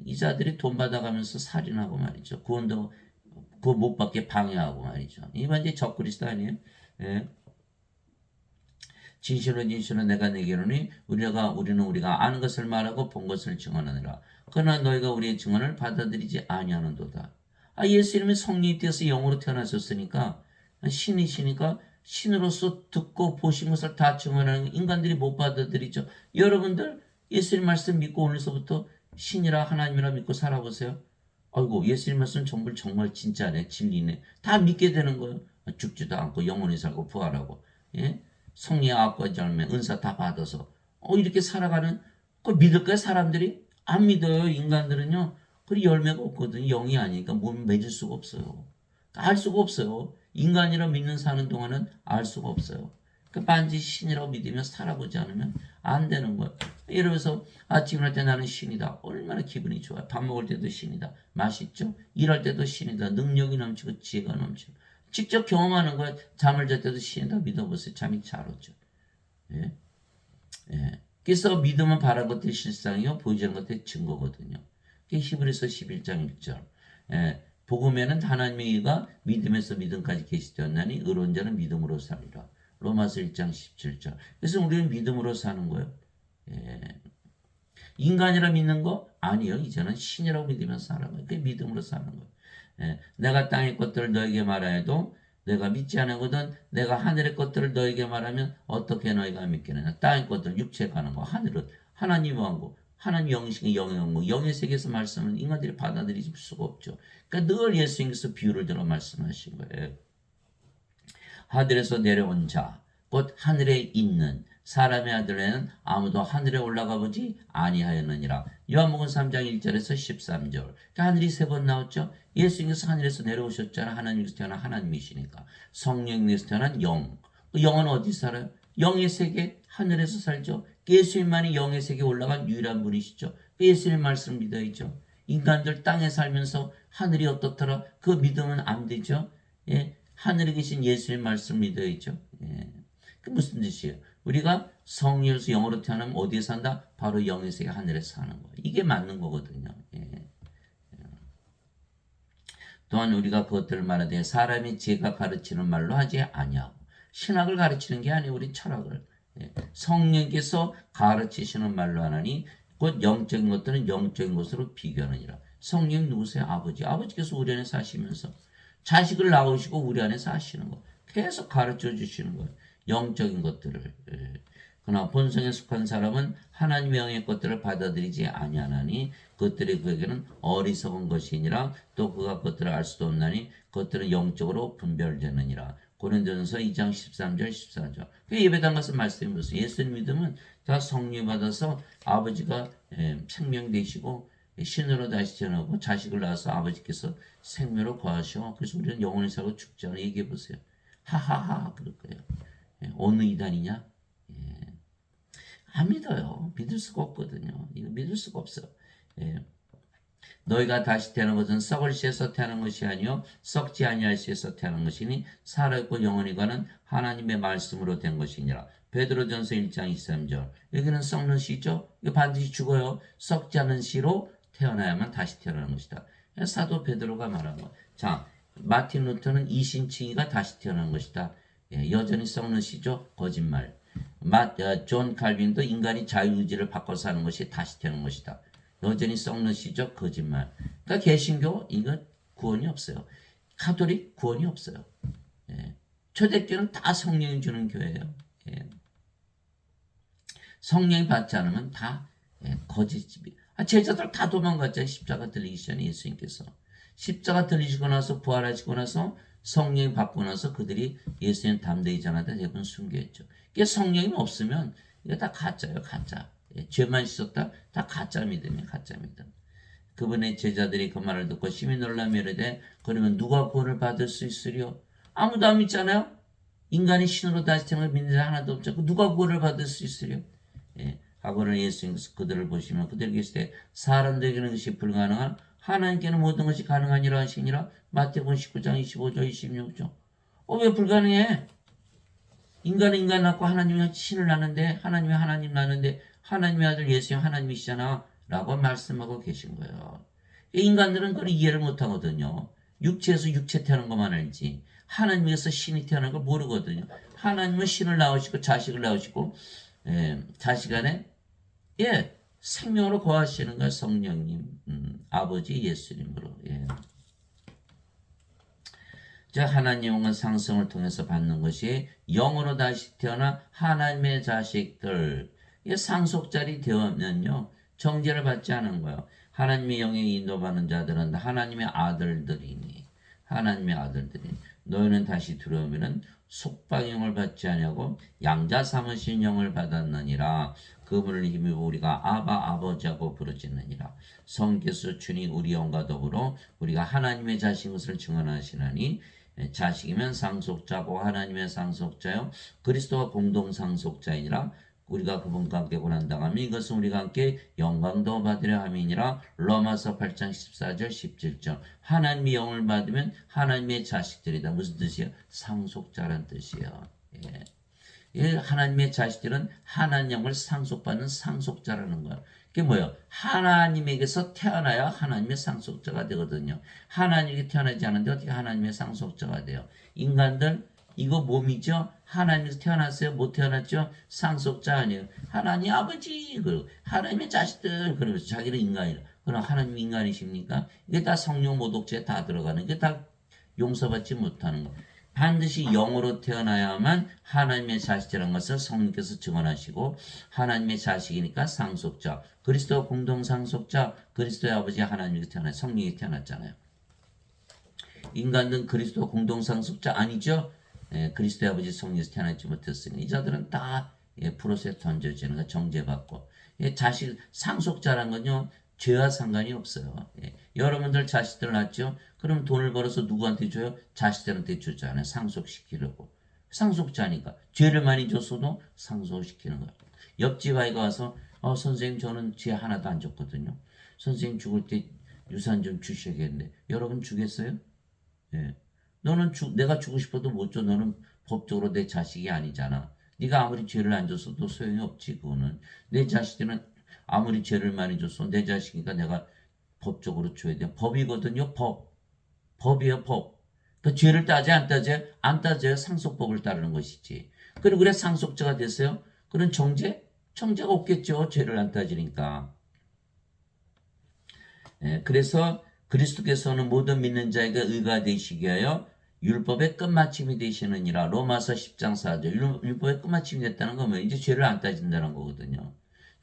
이 자들이 돈 받아가면서 살인하고 말이죠. 구원도 그거 못 받게 방해하고 말이죠. 이 완전히 적그리스도 아니에요? 예? 진실로 내가 내게로니 우리는 우리가 아는 것을 말하고 본 것을 증언하느라. 그러나 너희가 우리의 증언을 받아들이지 아니하는도다. 예수님이 성령이 되어서 영으로 태어나셨으니까 신이시니까 신으로서 듣고 보신 것을 다 증언하는 인간들이 못 받아들이죠. 여러분들 예수님 말씀 믿고 오늘서부터 신이라 하나님이라 믿고 살아보세요. 아이고 예수님 말씀 정말 진짜네 진리네 다 믿게 되는 거예요. 죽지도 않고 영원히 살고 부활하고 예? 성령의 악과 열매 은사 다 받아서 이렇게 살아가는 그 믿을까요 사람들이? 안 믿어요. 인간들은요. 그 열매가 없거든요. 영이 아니니까 몸 맺을 수가 없어요. 알 수가 없어요. 인간이라 믿는 사는 동안은 알 수가 없어요. 그 반드시 신이라고 믿으며 살아보지 않으면 안 되는 거예요. 이러면서 아침 일어날 때 나는 신이다. 얼마나 기분이 좋아. 밥 먹을 때도 신이다. 맛있죠? 일할 때도 신이다. 능력이 넘치고 지혜가 넘치고. 직접 경험하는 거예요. 잠을 잘 때도 신이다. 믿어보세요. 잠이 잘 오죠. 예? 예. 그래서 믿음은 바란 것들이 실상이요. 보이지 않는 것들이 증거거든요. 히브리서 11장 1절. 예. 복음에는 하나님의 의가 믿음에서 믿음까지 계시되었나니 의로운 자는 믿음으로 살리라. 로마서 1장 17절. 그래서 우리는 믿음으로 사는 거예요. 예. 인간이라 믿는 거? 아니요. 이제는 신이라고 믿으면서 사는 거예요. 그게 믿음으로 사는 거예요. 예. 내가 땅의 것들을 너에게 말하여도 내가 믿지 않거든 내가 하늘의 것들을 너에게 말하면 어떻게 너희가 믿겠느냐. 땅의 것들, 육체에 가는 거, 하늘은 하나님 왕국, 하나님 영이신 영의 왕국, 영의 세계에서 말씀은 인간들이 받아들일 수가 없죠. 그러니까 늘 예수님께서 비유를 들어 말씀하신 거예요. 하늘에서 내려온 자, 곧 하늘에 있는 사람의 아들에는 아무도 하늘에 올라가 보지 아니하였느니라. 요한복음 3장 1절에서 13절. 그러니까 하늘이 세 번 나왔죠. 예수님께서 하늘에서 내려오셨잖아. 하나님께서 태어난 하나님이시니까. 성령에서 태어난 영. 그 영은 어디 살아요? 영의 세계 하늘에서 살죠. 예수님만이 영의 세계에 올라간 유일한 분이시죠. 예수님 말씀 믿어야죠. 인간들 땅에 살면서 하늘이 어떻더라? 그 믿으면 안 되죠. 예. 하늘에 계신 예수님 말씀 믿어야죠. 예. 그 무슨 뜻이에요? 우리가 성령에서 영으로 태어나면 어디에 산다? 바로 영의 세계 하늘에서 사는 거예요. 이게 맞는 거거든요. 예. 또한 우리가 그것들을 말하되 사람이 지혜가 가르치는 말로 하지 아니하고 신학을 가르치는 게 아니에요. 우리 철학을. 예. 성령께서 가르치시는 말로 하나니 곧 영적인 것들은 영적인 것으로 비교하느니라. 성령 누구세요? 아버지. 아버지께서 우리 안에 사시면서 자식을 낳으시고 우리 안에 사시는 거. 계속 가르쳐 주시는 거예요. 영적인 것들을. 예. 그러나 본성에 속한 사람은 하나님의 영의 것들을 받아들이지 아니하나니 그것들이 그에게는 어리석은 것이니라. 또 그가 그것들을 알 수도 없나니 그것들은 영적으로 분별되느니라. 고린도전서 2장 13절 14절. 그 예배당 가서 말씀해 보세요. 예수님 믿으면 다 성령 받아서 아버지가 생명 되시고 신으로 다시 태어나고 자식을 낳아서 아버지께서 생명으로 거하셔. 그래서 우리는 영원히 살고 죽지 않아. 얘기해 보세요. 하하하 그럴 거예요. 어느 이단이냐? 안 믿어요. 믿을 수가 없거든요. 이거 믿을 수가 없어요. 너희가 다시 태어난 것은 썩을 씨에서 태어난 것이 아니요 썩지 아니할 씨에서 태어난 것이니 살아있고 영원히 가는 하나님의 말씀으로 된 것이니라. 베드로전서 1장 23절. 여기는 썩는 씨죠. 이거 반드시 죽어요. 썩지 않은 씨로 태어나야만 다시 태어나는 것이다. 사도 베드로가 말한 거. 자, 마틴 루터는 이신칭이가 다시 태어난 것이다. 여전히 썩는 씨죠. 거짓말. 존 칼빈도 인간이 자유의지를 바꿔 사는 것이 다시 태어난 것이다. 여전히 썩는 시적 거짓말. 그러니까 개신교 이거 구원이 없어요. 가톨릭 구원이 없어요. 예. 초대교는 다 성령이 주는 교회예요. 예. 성령이 받지 않으면 다 거짓집이. 제자들 다 도망갔죠. 십자가 들리기 전에 예수님께서. 십자가 들리시고 나서 부활하시고 나서 성령이 받고 나서 그들이 예수님 담대히 전하다 대부분 순교했죠. 이게 성령이 없으면 이거 다 가짜예요. 가짜. 죄만 씻었다 다 가짜 믿음이에요. 가짜 믿음. 그분의 제자들이 그 말을 듣고 심히 놀라며 이르되 그러면 누가 구원을 받을 수 있으리요? 아무도 안 믿잖아요. 인간이 신으로 다시 태어나 믿는 자 하나도 없죠. 누가 구원을 받을 수 있으리요? 하고는 예수님께서 그들을 보시면 그들에게 이르시되 사람들에게는 것이 불가능한 하나님께는 모든 것이 가능하니라 하시니라. 마태복음 19장 25절 26절. 왜 불가능해? 인간은 인간 낳고 하나님이 신을 낳는데 하나님이 하나님 낳는데 하나님의 아들 예수님 하나님이시잖아 라고 말씀하고 계신 거예요. 인간들은 그걸 이해를 못하거든요. 육체에서 육체 태어난 것만 알지 하나님에서 신이 태어난 걸 모르거든요. 하나님은 신을 낳으시고 자식을 낳으시고 자식 안에 생명으로 거하시는 거예요. 성령님 아버지 예수님으로. 하나님은 상성을 통해서 받는 것이 영으로 다시 태어나 하나님의 자식들 상속자리 되면요 정죄를 받지 않은 거예요. 하나님의 영에 인도받는 자들은 하나님의 아들들이니 너희는 다시 들어오면은 속방영을 받지 아니하고 양자 삼으신 영을 받았느니라. 그분을 힘입어 우리가 아바 아버지하고 부르짖느니라. 성께서 주니 우리 영과 더불어 우리가 하나님의 자식인 것을 증언하시나니 자식이면 상속자고 하나님의 상속자요 그리스도와 공동 상속자이니라. 우리가 그분과 함께 고난당하면 이것은 우리가 함께 영광도 받으려 함이니라. 로마서 8장 14절 17절. 하나님의 영을 받으면 하나님의 자식들이다. 무슨 뜻이에요? 상속자란 뜻이에요. 하나님의 자식들은 하나님 영을 상속받는 상속자라는 거예요. 그게 뭐예요? 하나님에게서 태어나야 하나님의 상속자가 되거든요. 하나님에게 태어나지 않은데 어떻게 하나님의 상속자가 돼요? 인간들 이거 몸이죠? 하나님에서 태어났어요? 못 태어났죠? 상속자 아니에요. 하나님 아버지 그리고 하나님의 자식들 그러면서 자기는 인간이라. 그럼 하나님 인간이십니까? 이게 다 성령 모독죄에 다 들어가는 게 다 용서받지 못하는 거. 반드시 영으로 태어나야만 하나님의 자식이라는 것을 성령께서 증언하시고 하나님의 자식이니까 상속자, 그리스도 공동 상속자, 그리스도의 아버지 하나님에게 태어나 성령이 태어났잖아요. 인간은 그리스도 공동 상속자 아니죠? 그리스도의 아버지 성령에서 태어나지 못했으니 이 자들은 다 프로세스 던져지는 거 정죄받고 자식 상속자란 건요 죄와 상관이 없어요. 여러분들 자식들 낳죠? 그럼 돈을 벌어서 누구한테 줘요? 자식들한테 주잖아요. 상속시키려고. 상속자니까. 죄를 많이 줬어도 상속시키는 거예요. 옆집 아이가 와서 선생님 저는 죄 하나도 안 줬거든요. 선생님 죽을 때 유산 좀 주셔야겠는데 여러분 주겠어요? 너는 내가 주고 싶어도 못 줘. 너는 법적으로 내 자식이 아니잖아. 네가 아무리 죄를 안 줬어도 소용이 없지. 그거는. 내 자식들은 아무리 죄를 많이 줬어 내 자식이니까 내가 법적으로 줘야 돼. 법이거든요. 법이에요. 법. 그 죄를 따지 안 따져요? 안 따져요. 상속법을 따르는 것이지. 그리고 그래 상속자가 됐어요. 그런 정죄가 없겠죠. 죄를 안 따지니까. 그래서 그리스도께서는 모든 믿는 자에게 의가 되시게 하여 율법의 끝마침이 되시느니라. 로마서 10장 4절. 율법의 끝마침이 됐다는 건 뭐예요? 이제 죄를 안 따진다는 거거든요.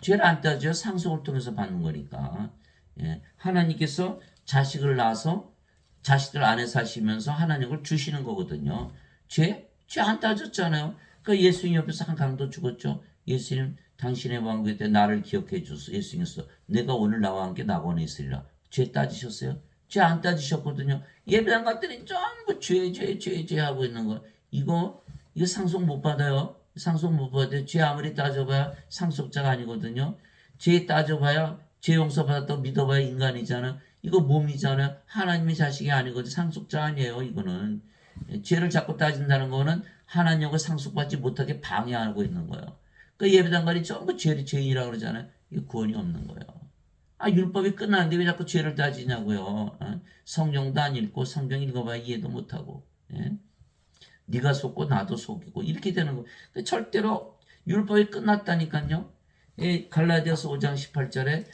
죄를 안 따져요. 상속을 통해서 받는 거니까. 하나님께서 자식을 낳아서 자식들 안에 사시면서 하나님을 주시는 거거든요. 죄 안 따졌잖아요. 그러니까 예수님 옆에서 한 강도 죽었죠. 예수님 당신의 왕국에 때 나를 기억해 주소서. 예수님께서 내가 오늘 나와 함께 낙원에 있으리라. 죄 따지셨어요? 죄 안 따지셨거든요. 예배당 갔더니 전부 죄 하고 있는 거. 이거 상속 못 받아요. 상속 못 받아요. 죄 아무리 따져봐야 상속자가 아니거든요. 죄 따져봐야 죄 용서받았다고 믿어봐야 인간이잖아. 이거 몸이잖아. 하나님의 자식이 아니거든. 상속자 아니에요. 이거는. 죄를 자꾸 따진다는 거는 하나님과 상속받지 못하게 방해하고 있는 거예요. 그 예배당관이 전부 죄인이라고 그러잖아요. 이거 구원이 없는 거예요. 율법이 끝났는데 왜 자꾸 죄를 따지냐고요. 성경도 안 읽고 성경 읽어봐야 이해도 못하고. 네가 속고 나도 속이고 이렇게 되는 거. 절대로 율법이 끝났다니까요. 갈라디아서 5장 18절에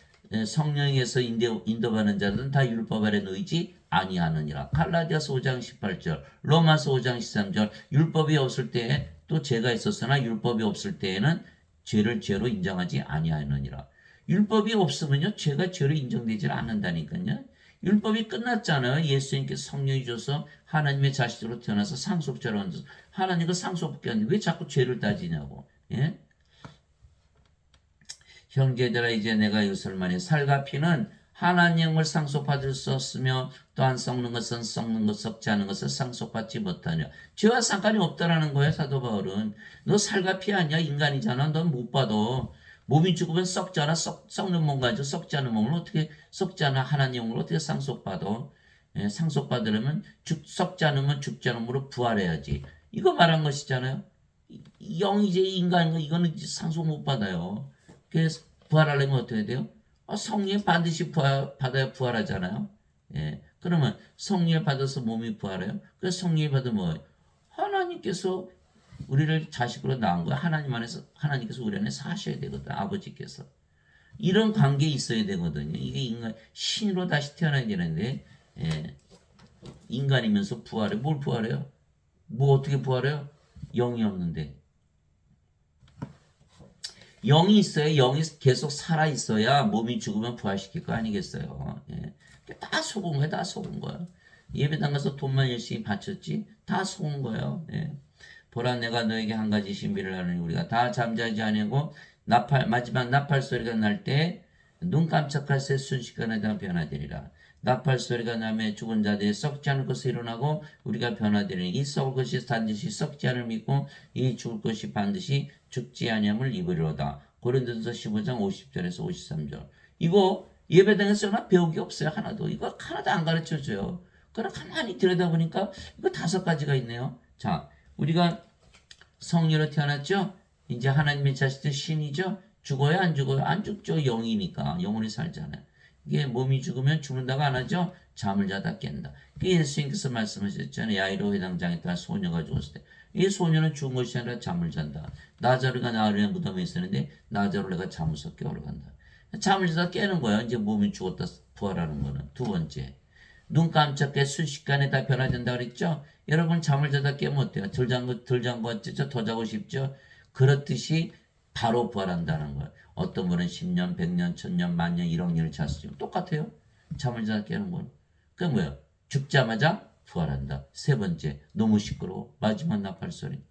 성령에서 인도받는 자들은 다 율법 아래 놓이지 아니하느니라. 갈라디아서 5장 18절, 로마서 5장 13절. 율법이 없을 때에 또 죄가 있었으나 율법이 없을 때에는 죄를 죄로 인정하지 아니하느니라. 율법이 없으면요 죄가 죄로 인정되지 않는다니까요. 율법이 끝났잖아요. 예수님께서 성령이 줘서 하나님의 자식으로 태어나서 상속자로 앉아서 하나님과 상속밖에 안 돼. 왜 자꾸 죄를 따지냐고. 예? 형제들아 이제 내가 이것을 말해 살과 피는 하나님을 상속받을 수 없으며 또한 썩는 것은 썩는 것 썩지 않은 것을 상속받지 못하냐. 죄와 상관이 없다라는 거예요. 사도 바울은. 너 살과 피 아니야. 인간이잖아. 넌 못 받아. 몸이 죽으면 썩잖아. 썩는 몸 가지고 썩지 않은 몸을 어떻게 썩지 않은 하나님을 어떻게 상속받아. 예, 상속받으려면 썩지 않으면 죽지 않은 몸으로 부활해야지. 이거 말한 것이잖아요. 영이제 인간 이거는 상속 못 받아요. 그래서 부활하려면 어떻게 돼요? 성령 반드시 받아야 부활하잖아요. 예. 그러면 성령 받아서 몸이 부활해요. 그래서 성령 받으면 뭐예요? 하나님께서 우리를 자식으로 낳은 거야. 하나님 안에서 하나님께서 우리 안에 사셔야 되거든. 아버지께서. 이런 관계에 있어야 되거든요. 이게 인간 신으로 다시 태어나야 되는데 예. 인간이면서 부활해. 뭘 부활해요? 뭐 어떻게 부활해요? 영이 없는데. 영이 있어야 영이 계속 살아 있어야 몸이 죽으면 부활시킬 거 아니겠어요. 예. 다 속은 거야, 다 속은 거야. 예배당 가서 돈만 열심히 바쳤지, 다 속은 거예요. 예. 보라 내가 너에게 한 가지 신비를 하느니 우리가 다 잠자지 아니하고 마지막 나팔 소리가 날 때 눈 깜짝할 새 순식간에 다 변화되리라. 나팔 소리가 나며 죽은 자들이 썩지 않을 것을 일어나고 우리가 변화되리니 이 썩을 것이 반드시 썩지 않을 믿고 이 죽을 것이 반드시 죽지 아니함을 입으리로다. 고린도전서 15장 50절에서 53절. 이거 예배당에서 배우기 없어요. 하나도. 이거 하나도 안 가르쳐줘요. 그러나 가만히 들여다보니까 이거 5가지가 있네요. 자, 우리가 성령으로 태어났죠? 이제 하나님의 자식들 신이죠? 죽어요? 안 죽어요? 안 죽죠. 영이니까. 영원히 살잖아요. 이게 몸이 죽으면 죽는다고 안 하죠? 잠을 자다 깬다. 예수님께서 말씀하셨잖아요. 야이로 회당장에 있다 소녀가 죽었을 때. 이 소녀는 죽은 것이 아니라 잠을 잔다. 나자르가 나으리의 무덤에 있었는데 나자로 내가 잠에서 깨어간다. 잠을 자다 깨는 거예요. 이제 몸이 죽었다 부활하는 거는. 두 번째. 눈 깜짝해 순식간에 다 변화된다 그랬죠? 여러분 잠을 자다 깨면 어때요? 덜 잔 거 같죠? 더 자고 싶죠? 그렇듯이 바로 부활한다는 거예요. 어떤 분은 10년, 100년, 1000년, 만년, 1억 년을 잤으면 똑같아요. 잠을 자다 깨는 건. 그게 뭐예요? 죽자마자 부활한다. 세 번째, 너무 시끄러워. 마지막 나팔 소리.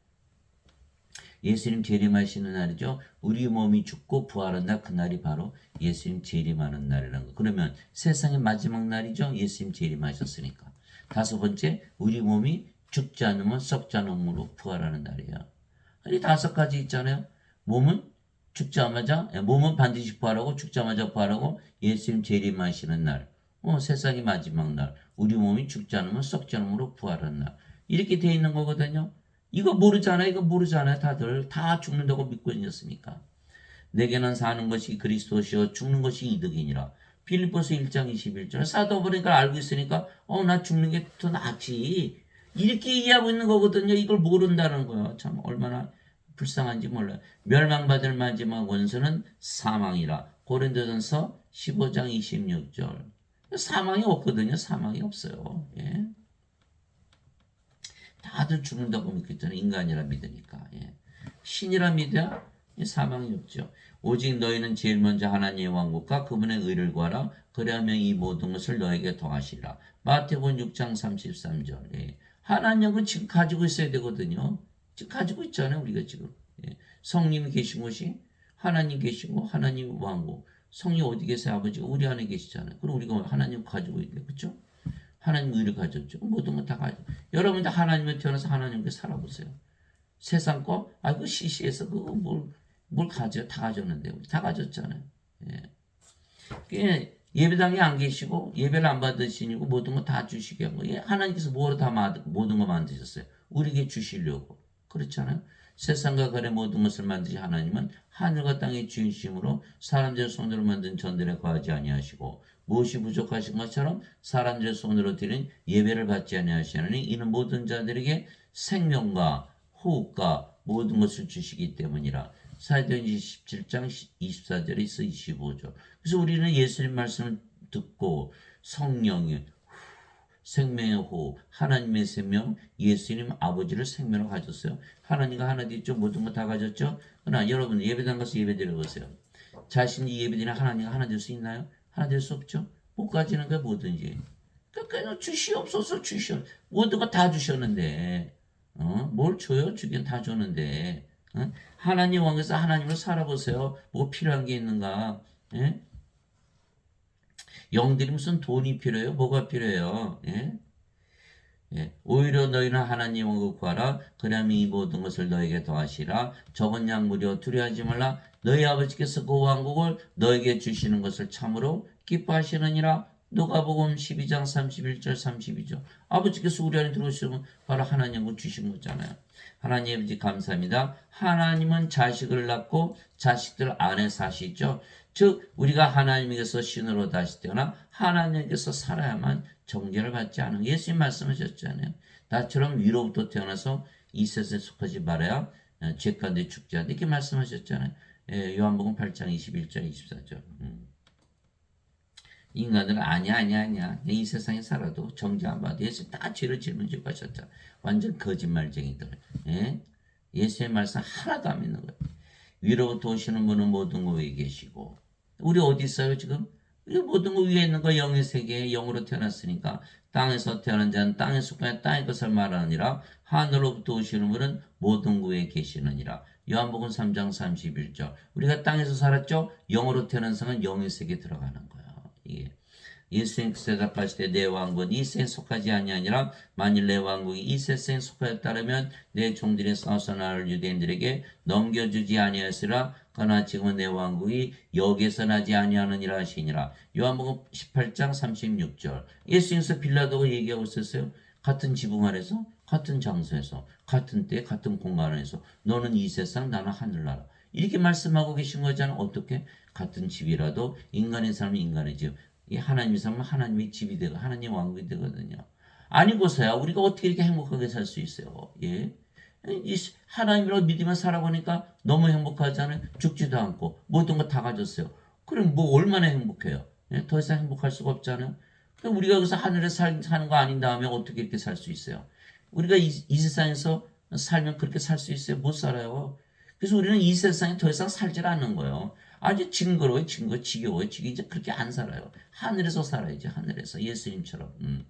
예수님 재림하시는 날이죠. 우리 몸이 죽고 부활한다. 그날이 바로 예수님 재림하는 날이라는 거. 그러면 세상의 마지막 날이죠. 예수님 재림하셨으니까. 5번째, 우리 몸이 죽지 않으면 썩지 않은 몸으로 부활하는 날이에요. 이 5가지 있잖아요. 몸은 죽자마자 몸은 반드시 부활하고 죽자마자 부활하고 예수님 재림하시는 날. 세상의 마지막 날. 우리 몸이 죽지 않으면 썩지 않은 몸으로 부활하는 날. 이렇게 돼 있는 거거든요. 이거 모르잖아요. 다들 다 죽는다고 믿고 있었으니까. 내게는 사는 것이 그리스도시요 죽는 것이 이득이니라. 빌립보서 1장 21절. 사도 보니까 알고 있으니까 나 죽는 게 더 낫지. 이렇게 이해하고 있는 거거든요. 이걸 모른다는 거예요. 참 얼마나 불쌍한지 몰라요. 멸망받을 마지막 원수는 사망이라. 고린도전서 15장 26절. 사망이 없거든요. 사망이 없어요. 예. 다들 죽는다고 믿겠잖아요. 인간이라 믿으니까. 예. 신이라 믿어야 사망이 없죠. 오직 너희는 제일 먼저 하나님의 왕국과 그분의 의를 구하라. 그리하면 이 모든 것을 너에게 더하시리라. 마태복음 6장 33절. 예. 하나님은 지금 가지고 있어야 되거든요. 지금 가지고 있잖아요. 우리가 지금. 예. 성님이 계신 곳이 하나님 계시고 하나님 왕국. 성령 어디 계세요? 아버지가 우리 안에 계시잖아요. 그럼 우리가 하나님 가지고 있는데 그렇죠? 하나님 의를 가졌죠. 모든 건 다 가지고. 여러분 다 하나님을 태어나서 하나님께 살아보세요. 세상 거, 그 CC에서 그거 뭘 가져? 다 가졌는데. 우리 다 가졌잖아요. 예. 예배당에 안 계시고, 예배를 안 받으시고, 모든 거 다 주시게 한 거예요. 하나님께서 뭐로 다 모든 거 만드셨어요? 우리에게 주시려고. 그렇잖아요. 세상과 거래 모든 것을 만드신 하나님은 하늘과 땅의 주인심으로 사람들의 손으로 만든 전들에 거하지 아니하시고 무엇이 부족하신 것처럼 사람들의 손으로 드린 예배를 받지 아니하시나니 이는 모든 자들에게 생명과 호흡과 모든 것을 주시기 때문이라. 사도행전 17장 24절에서 25절. 그래서 우리는 예수님 말씀을 듣고 성령의 생명의 호흡, 하나님의 생명, 예수님 아버지를 생명으로 가졌어요. 하나님과 하나 되죠. 모든 거 다 가졌죠. 그러나 여러분 예배당 가서 예배 드려보세요. 자신이 예배드리는 하나님과 하나 될 수 있나요? 하나 될 수 없죠. 못 가지는 게 뭐든지. 그러니까 주시옵소서 주시옵. 모든 거 다 주셨는데 뭘 줘요? 주긴 다 줬는데 하나님 왕에서 하나님으로 살아보세요. 뭐 필요한 게 있는가? 예? 영들이 무슨 돈이 필요해요? 뭐가 필요해요? 예? 예. 오히려 너희는 하나님을 구하라. 그러면 이 모든 것을 너에게 더하시라. 적은 양무려 두려워하지 말라. 너희 아버지께서 그 왕국을 너에게 주시는 것을 참으로 기뻐하시느니라. 누가복음 12장 31절 32절. 아버지께서 우리 안에 들어오시면 바로 하나님을 주신 거잖아요. 하나님 아버지 감사합니다. 하나님은 자식을 낳고 자식들 안에 사시죠. 즉 우리가 하나님께서 신으로 다시 태어나 하나님께서 살아야만 정죄를 받지 않은 예수님 말씀하셨잖아요. 나처럼 위로부터 태어나서 이 세상에 속하지 말아야 죄 가운데 죽지 않는다 이렇게 말씀하셨잖아요. 요한복음 8장 21절 24절. 인간들은 아니야 이 세상에 살아도 정죄 안 받아. 예수님 다 죄를 짊어지고 가셨잖아. 완전 거짓말쟁이들. 예수의 말씀 하나도 안 믿는 거예요. 위로부터 오시는 분은 모든 거 위에 계시고 우리 어디 있어요 지금? 우리 모든 거 위에 있는 거 영의 세계에 영으로 태어났으니까 땅에서 태어난 자는 땅에 속하여 땅의 것을 말하느니라. 하늘로부터 오시는 분은 모든 거 위에 계시느니라. 요한복음 3장 31절. 우리가 땅에서 살았죠? 영으로 태어난 사람은 영의 세계에 들어가는 거예요. 이게. 예수님께서 대답하실 때 내 왕국은 이 세상에 속하지 아니하니라. 만일 내 왕국이 이 세상에 속하였다면 내 종들이 싸워서 나를 유대인들에게 넘겨주지 아니하였으라. 그러나 지금은 내 왕국이 여기에서 나지 아니하느니라 하시니라. 요한복음 18장 36절. 예수님께서 빌라도가 얘기하고 있었어요. 같은 지붕 아래서 같은 장소에서 같은 때 같은 공간에서 너는 이 세상 나는 하늘나라 이렇게 말씀하고 계신 거잖아요. 어떻게? 같은 집이라도 인간의 삶은 인간의 집, 이 하나님의 삶은 하나님의 집이 되고 하나님의 왕국이 되거든요. 아니고서야 우리가 어떻게 이렇게 행복하게 살 수 있어요? 예? 이 하나님으로 믿으며 살아보니까 너무 행복하잖아요. 죽지도 않고 모든 거 다 가졌어요. 그럼 뭐 얼마나 행복해요? 예? 더 이상 행복할 수가 없잖아요. 그럼 우리가 여기서 하늘에 사는 거 아닌 다음에 어떻게 이렇게 살 수 있어요? 우리가 이 세상에서 살면 그렇게 살 수 있어요? 못 살아요. 그래서 우리는 이 세상에 더 이상 살질 않는 거예요. 아주 징그러워요, 지겨워요, 이제 그렇게 안 살아요. 하늘에서 살아야지, 하늘에서. 예수님처럼.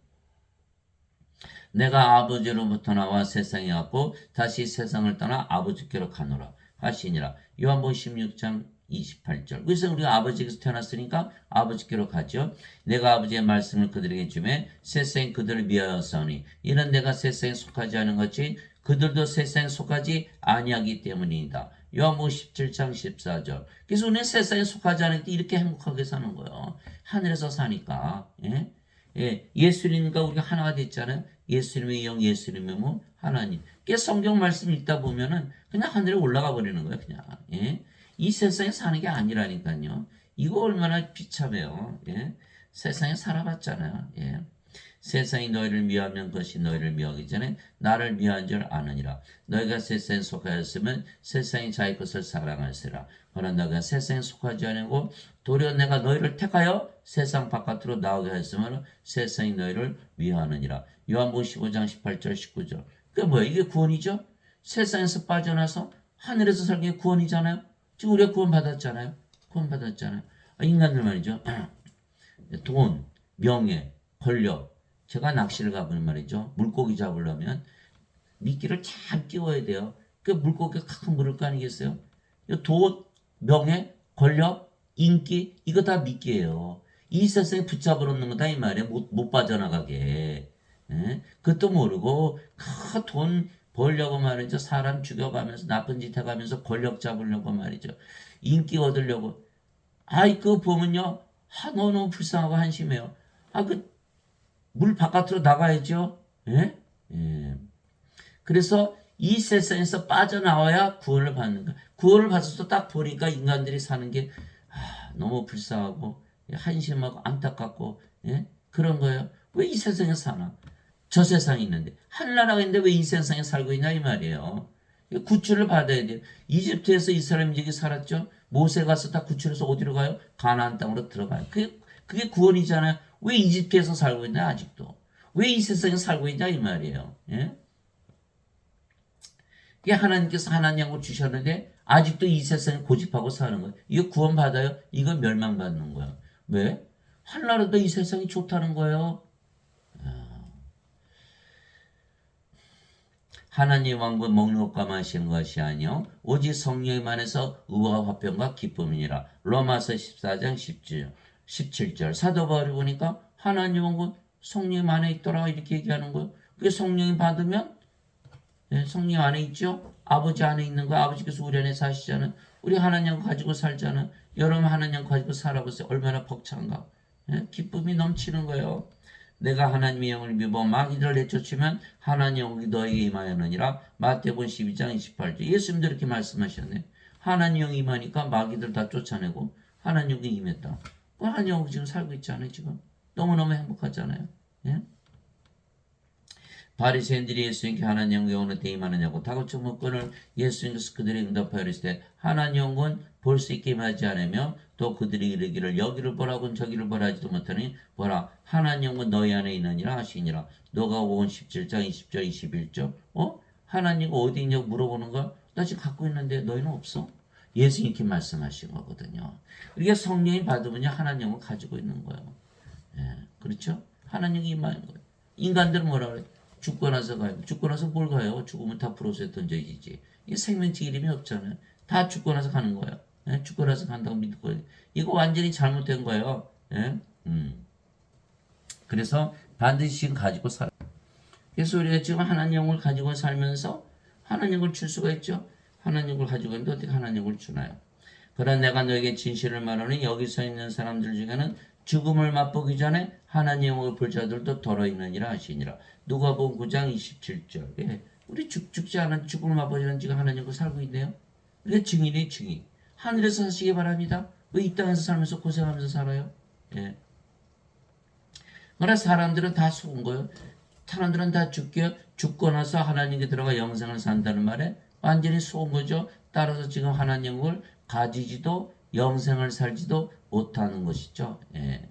내가 아버지로부터 나와 세상에 왔고 다시 세상을 떠나 아버지께로 가노라 하시니라. 요한복음 16장 28절. 그래서 우리가 아버지께서 태어났으니까 아버지께로 가죠. 내가 아버지의 말씀을 그들에게 주매 세상이 그들을 미하였사오니 이는 내가 세상에 속하지 않은 것이 그들도 세상에 속하지 아니하기 때문이다. 요한복음 17장 14절. 그래서 우리는 세상에 속하지 않을 때 이렇게 행복하게 사는 거예요. 하늘에서 사니까. 예수님과 우리가 하나가 됐잖아요. 예수님의 영, 예수님의 몸, 하나님. 성경 말씀 읽다 보면은 그냥 하늘에 올라가 버리는 거예요, 그냥. 이 세상에 사는 게 아니라니까요. 이거 얼마나 비참해요. 세상에 살아봤잖아요. 세상이 너희를 미워하면 그것이 너희를 미워하기 전에 나를 미워한 줄 아느니라. 너희가 세상에 속하였으면 세상이 자기 것을 사랑할세라. 그러나 너희가 세상에 속하지 않고 도리어 내가 너희를 택하여 세상 바깥으로 나오게 하였으면 세상이 너희를 미워하느니라. 요한복음 15장 18절 19절. 그게 뭐야? 이게 구원이죠? 세상에서 빠져나서 하늘에서 살게 구원이잖아요. 지금 우리가 구원 받았잖아요. 구원 받았잖아요. 인간들 말이죠. 돈, 명예, 권력. 제가 낚시를 가보는 말이죠. 물고기 잡으려면 미끼를 잘 끼워야 돼요. 그 물고기가 칵 물을 거 아니겠어요? 돈, 명예, 권력, 인기 이거 다 미끼예요. 이 세상에 붙잡으러 놓는 거다 이 말이에요. 못 빠져나가게. 그것도 모르고 돈 벌려고 말이죠. 사람 죽여가면서 나쁜 짓 해가면서 권력 잡으려고 말이죠. 인기 얻으려고. 그거 보면요. 너무 불쌍하고 한심해요. 물 바깥으로 나가야죠. 그래서 이 세상에서 빠져나와야 구원을 받는 거야. 구원을 받아서 딱 보니까 인간들이 사는 게 너무 불쌍하고 한심하고 안타깝고 그런 거예요. 왜 이 세상에 사나? 저 세상에 있는데 하늘나라가 있는데 왜 이 세상에 살고 있냐 이 말이에요. 구출을 받아야 돼요. 이집트에서 이스라엘민족이 살았죠. 모세 가서 다 구출해서 어디로 가요? 가나안 땅으로 들어가요. 그게 구원이잖아요. 왜 이집트에서 살고 있냐 아직도. 왜 이 세상에 살고 있냐 이 말이에요. 예? 이게 하나님께서 하나님을 주셨는데 아직도 이 세상에 고집하고 사는 거예요. 이거 구원받아요? 이거 멸망받는 거예요. 왜? 하나라도 이 세상이 좋다는 거예요. 하나님 왕국 먹는 것과 마시는 것이 아니요 오직 성령에만해서 의와 화평과 기쁨이니라. 로마서 14장 17절. 사도 바울이 보니까 하나님 왕국 성령 안에 있더라 이렇게 얘기하는 거예요. 그게 성령이 받으면 성령 안에 있죠. 아버지 안에 있는 거야. 아버지께서 우리 안에 사시잖아요. 우리 하나님 가지고 살잖아요. 여러분 하나님 가지고 살아보세요. 얼마나 벅찬가. 기쁨이 넘치는 거예요. 내가 하나님의 영을 믿어 마귀를 내쫓으면 하나님의 영이 너에게 임하였느니라. 마태복음 12장 28절. 예수님도 이렇게 말씀하셨네. 하나님의 영이 임하니까 마귀들 다 쫓아내고 하나님의 영이 임했다. 하나님의 영이 지금 살고 있잖아요. 지금 너무너무 행복하잖아요. 예? 바리새인들이 예수님께 하나님 영은 어떻게 임하느냐고 다그쳐 묻거늘 예수님께서 그들이 응답하여 이르시되 하나님 영은 볼 수 있게 임하지 않으며 또 그들이 이르기를 여기를 보라곤 저기를 보라 하지도 못하니 보라 하나님 영은 너희 안에 있느니라 하시니라. 누가복음 17장 20절 21절. 하나님 어디 있냐고 물어보는 거야. 나 지금 갖고 있는데 너희는 없어? 예수님께 말씀하신 거거든요. 이게 성령이 받으면 하나님 영을 가지고 있는 거예요. 예, 그렇죠? 하나님이 임하는 거예요. 인간들은 뭐라 그래? 죽고 나서 가요. 죽고 나서 뭘 가요? 죽으면 다 프로세에 던져지지. 이 생명체 이름이 없잖아요. 다 죽고 나서 가는 거예요. 예? 죽고 나서 간다고 믿고 이거 완전히 잘못된 거예요. 예? 그래서 반드시 지금 가지고 살아. 그래서 우리가 지금 하나님을 가지고 살면서 하나님을 줄 수가 있죠. 하나님을 가지고 있는데 어떻게 하나님을 주나요? 그러나 내가 너에게 진실을 말하니 여기서 있는 사람들 중에는 죽음을 맛보기 전에 하나님을 볼 자들도 더러 있느니라 하시니라. 누가복음 9장 27절. 예. 우리 죽지 않은 죽음을 맛보지 않은 지금 하나님과 살고 있네요. 이게 증인이 증인. 하늘에서 사시기 바랍니다. 왜 이 땅에서 살면서 고생하면서 살아요? 예. 그러나 사람들은 다 속은 거예요. 사람들은 다 죽고 나서 하나님께 들어가 영생을 산다는 말에 완전히 속은 거죠. 따라서 지금 하나님을 가지지도 영생을 살지도 못하는 것이죠. 예.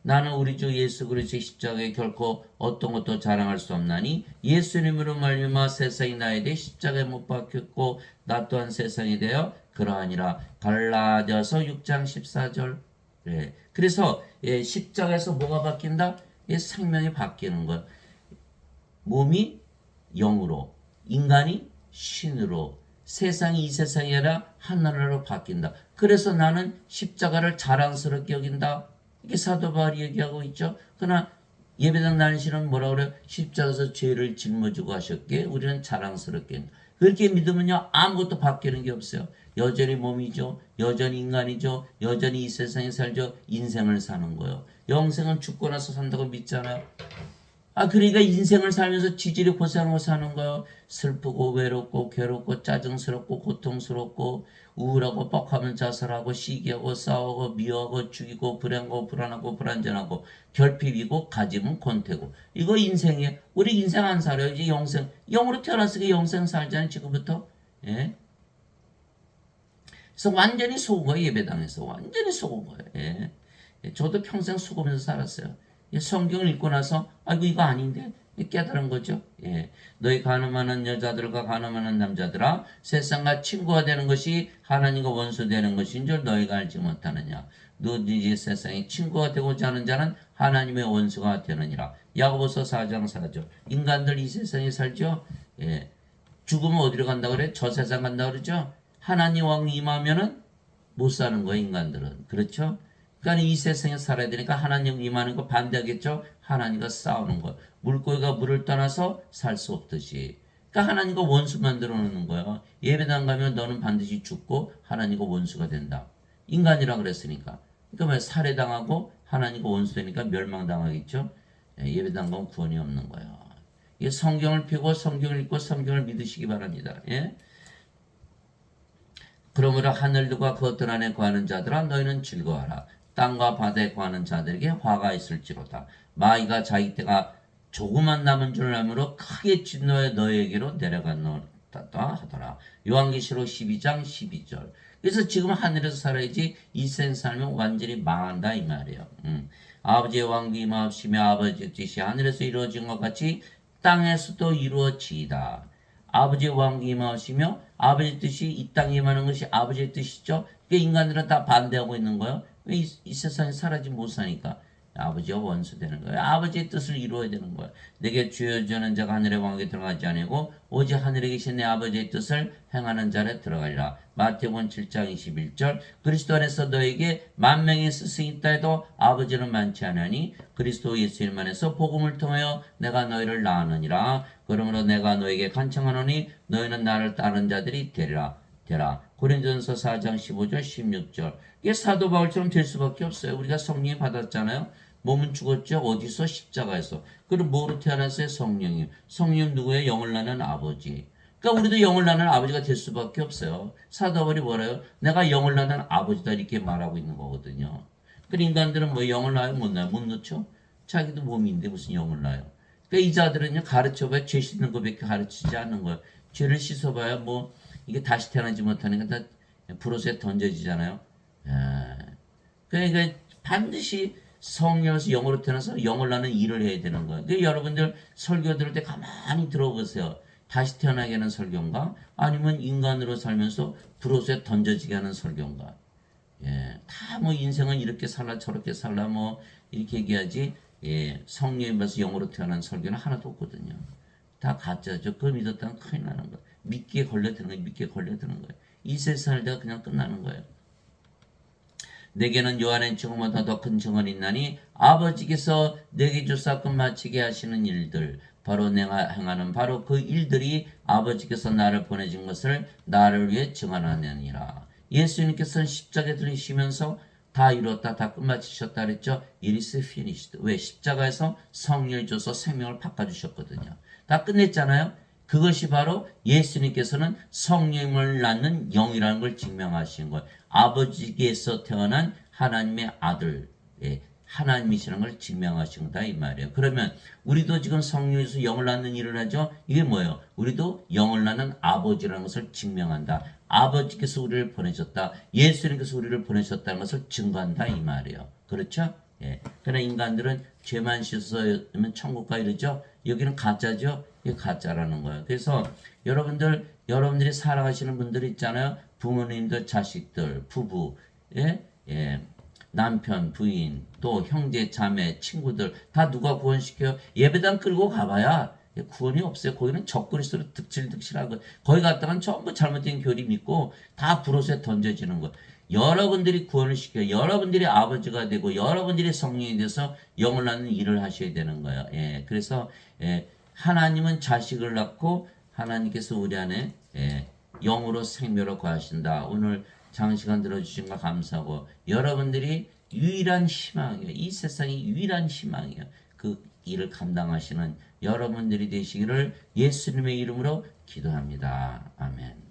나는 우리 주 예수 그리스도의 십자가에 결코 어떤 것도 자랑할 수 없나니 예수님으로 말미암아 세상이 나에 대해 십자가에 못 박혔고 나 또한 세상이 되어 그러하니라. 갈라디아서 6장 14절. 예. 그래서 십자가에서 뭐가 바뀐다? 생명이 바뀌는 것. 몸이 영으로, 인간이 신으로, 세상이 이 세상이 아니라 하나로 바뀐다. 그래서 나는 십자가를 자랑스럽게 여긴다. 이게 사도 바울이 얘기하고 있죠. 그러나 예배당 다니시는 뭐라 그래요? 십자가에서 죄를 짊어지고 하셨기에 우리는 자랑스럽게. 그렇게 믿으면요 아무것도 바뀌는 게 없어요. 여전히 몸이죠. 여전히 인간이죠. 여전히 이 세상에 살죠. 인생을 사는 거예요. 영생은 죽고 나서 산다고 믿잖아요. 그러니까 인생을 살면서 지질이 고생하고 사는 거예요. 슬프고 외롭고 괴롭고 짜증스럽고 고통스럽고 우울하고 뻑하면 자살하고 시기하고 싸우고 미워하고 죽이고 불행하고 불안하고 불안전하고 결핍이고 가짐은 권태고. 이거 인생이에요. 우리 인생 안 살아요. 이제 영생. 영으로 태어났으니까 영생 살잖아요. 지금부터. 예. 그래서 완전히 속은 거예요. 예배당에서. 완전히 속은 거예요. 예. 저도 평생 속으면서 살았어요. 성경을 읽고 나서 이거 아닌데 깨달은 거죠. 예. 너희 가늠하는 여자들과 가늠하는 남자들아 세상과 친구가 되는 것이 하나님과 원수 되는 것인 줄 너희가 알지 못하느냐. 누구든지 세상에 친구가 되고자 하는 자는 하나님의 원수가 되느니라. 야고보서 4장 4절. 인간들 이 세상에 살죠. 예. 죽으면 어디로 간다 그래? 저 세상 간다 그러죠. 하나님 왕이 임하면은 못 사는 거예요. 인간들은. 그렇죠? 그러니까 이 세상에 살아야 되니까 하나님 임하는 거 반대하겠죠. 하나님과 싸우는 거. 물고기가 물을 떠나서 살 수 없듯이. 그러니까 하나님과 원수 만들어 놓는 거예요. 예배당 가면 너는 반드시 죽고 하나님과 원수가 된다. 인간이라 그랬으니까. 그러니까 왜 살해당하고 하나님과 원수 되니까 멸망당하겠죠. 예배당 가면 구원이 없는 거예요. 이 성경을 펴고 성경을 읽고 성경을 믿으시기 바랍니다. 예? 그러므로 하늘과 그것들 안에 거하는 자들아 너희는 즐거워하라. 땅과 바다에 거하는 자들에게 화가 있을지로다. 마귀가 자기 때가 조금만 남은 줄 알므로 크게 진노해 너희에게로 내려갔노라. 받았다 하더라. 요한계시록 12장 12절. 그래서 지금 하늘에서 살아야지 이 생 살면 완전히 망한다 이 말이에요. 아버지의 왕국이 임하시며 아버지의 뜻이 하늘에서 이루어진 것 같이 땅에서도 이루어지이다. 아버지의 왕국이 임하시며 아버지의 뜻이 이 땅에 임하는 것이 아버지의 뜻이죠. 그러니까 인간들은 다 반대하고 있는 거예요. 왜 이 세상에 살아지 못 사니까. 아버지와 원수 되는 거예요. 아버지의 뜻을 이루어야 되는 거예요. 내게 주여주는 자가 하늘의 왕국에 들어가지 아니고 오직 하늘에 계신 내 아버지의 뜻을 행하는 자를 들어가리라. 마태복음 7장 21절. 그리스도 안에서 너에게 만명의 스승이 있다 해도 아버지는 많지 않으니 그리스도 예수님 안에서 복음을 통하여 내가 너희를 낳았느니라. 그러므로 내가 너에게 간청하노니 너희는 나를 따르는 자들이 되라. 고린도전서 4장 15절 16절. 이게 사도 바울처럼 될 수밖에 없어요. 우리가 성령 받았잖아요. 몸은 죽었죠. 어디서? 십자가에서. 그럼 뭐로 태어났어요? 성령이. 성령 누구예요? 영을 낳는 아버지. 그러니까 우리도 영을 낳는 아버지가 될 수밖에 없어요. 사도 바울이 뭐래요? 내가 영을 낳는 아버지다 이렇게 말하고 있는 거거든요. 그 인간들은 뭐 영을 낳아요? 못 낳아요? 못 낳죠? 자기도 몸인데 무슨 영을 낳아요? 그러니까 이 자들은요 가르쳐봐야 죄 씻는 것밖에 가르치지 않는 거예요. 죄를 씻어봐야 뭐 이게 다시 태어나지 못하니까 다 불옷에 던져지잖아요. 그러니까 반드시 성령에서 영으로 태어나서 영을 낳는 일을 해야 되는 거예요. 그러니까 여러분들 설교 들을 때 가만히 들어보세요. 다시 태어나게 하는 설교인가? 아니면 인간으로 살면서 불옷에 던져지게 하는 설교인가? 다 뭐 인생은 이렇게 살라 저렇게 살라 뭐 이렇게 얘기하지. 성령에 받아서 영으로 태어난 설교는 하나도 없거든요. 다 가짜죠. 그걸 믿었다면 큰일 나는 거예요. 믿기에 걸려드는 거예요. 믿기에 걸려드는 거예요. 이 세상 살다가 그냥 끝나는 거예요. 내게는 요한의 증언보다 더 큰 증언이 있나니 아버지께서 내게 주사 끝마치게 하시는 일들 바로 내가 행하는 바로 그 일들이 아버지께서 나를 보내신 것을 나를 위해 증언하느니라. 예수님께서는 십자가에 들리시면서 다 이뤘다 다 끝마치셨다 그랬죠. It is finished. 왜? 십자가에서 성령을 줘서 생명을 바꿔주셨거든요. 다 끝냈잖아요. 그것이 바로 예수님께서는 성령을 낳는 영이라는 걸 증명하신 거예요. 아버지께서 태어난 하나님의 아들, 하나님이시라는 걸 증명하신 거다 이 말이에요. 그러면 우리도 지금 성령에서 영을 낳는 일을 하죠. 이게 뭐예요? 우리도 영을 낳는 아버지라는 것을 증명한다. 아버지께서 우리를 보내셨다. 예수님께서 우리를 보내셨다는 것을 증거한다 이 말이에요. 그렇죠? 그러나 인간들은 죄만 씻으면 천국 가 이러죠. 여기는 가짜죠. 이게 가짜라는 거예요. 그래서 여러분들이 살아가시는 분들 있잖아요. 부모님들, 자식들, 부부, 남편, 부인, 또 형제, 자매, 친구들 다 누가 구원시켜요? 예배당 끌고 가봐야 구원이 없어요. 거기는 적그리스도로 득실득실하고 거기 갔다간 전부 잘못된 교리 믿고 다 불옷에 던져지는 거예요. 여러분들이 구원을 시켜요. 여러분들이 아버지가 되고 여러분들이 성령이 돼서 영을 낳는 일을 하셔야 되는 거예요. 그래서 하나님은 자식을 낳고 하나님께서 우리 안에 영으로 생명을 거하신다. 오늘 장시간 들어주신 거 감사하고 여러분들이 유일한 희망이에요. 이 세상이 유일한 희망이에요. 그 일을 감당하시는 여러분들이 되시기를 예수님의 이름으로 기도합니다. 아멘.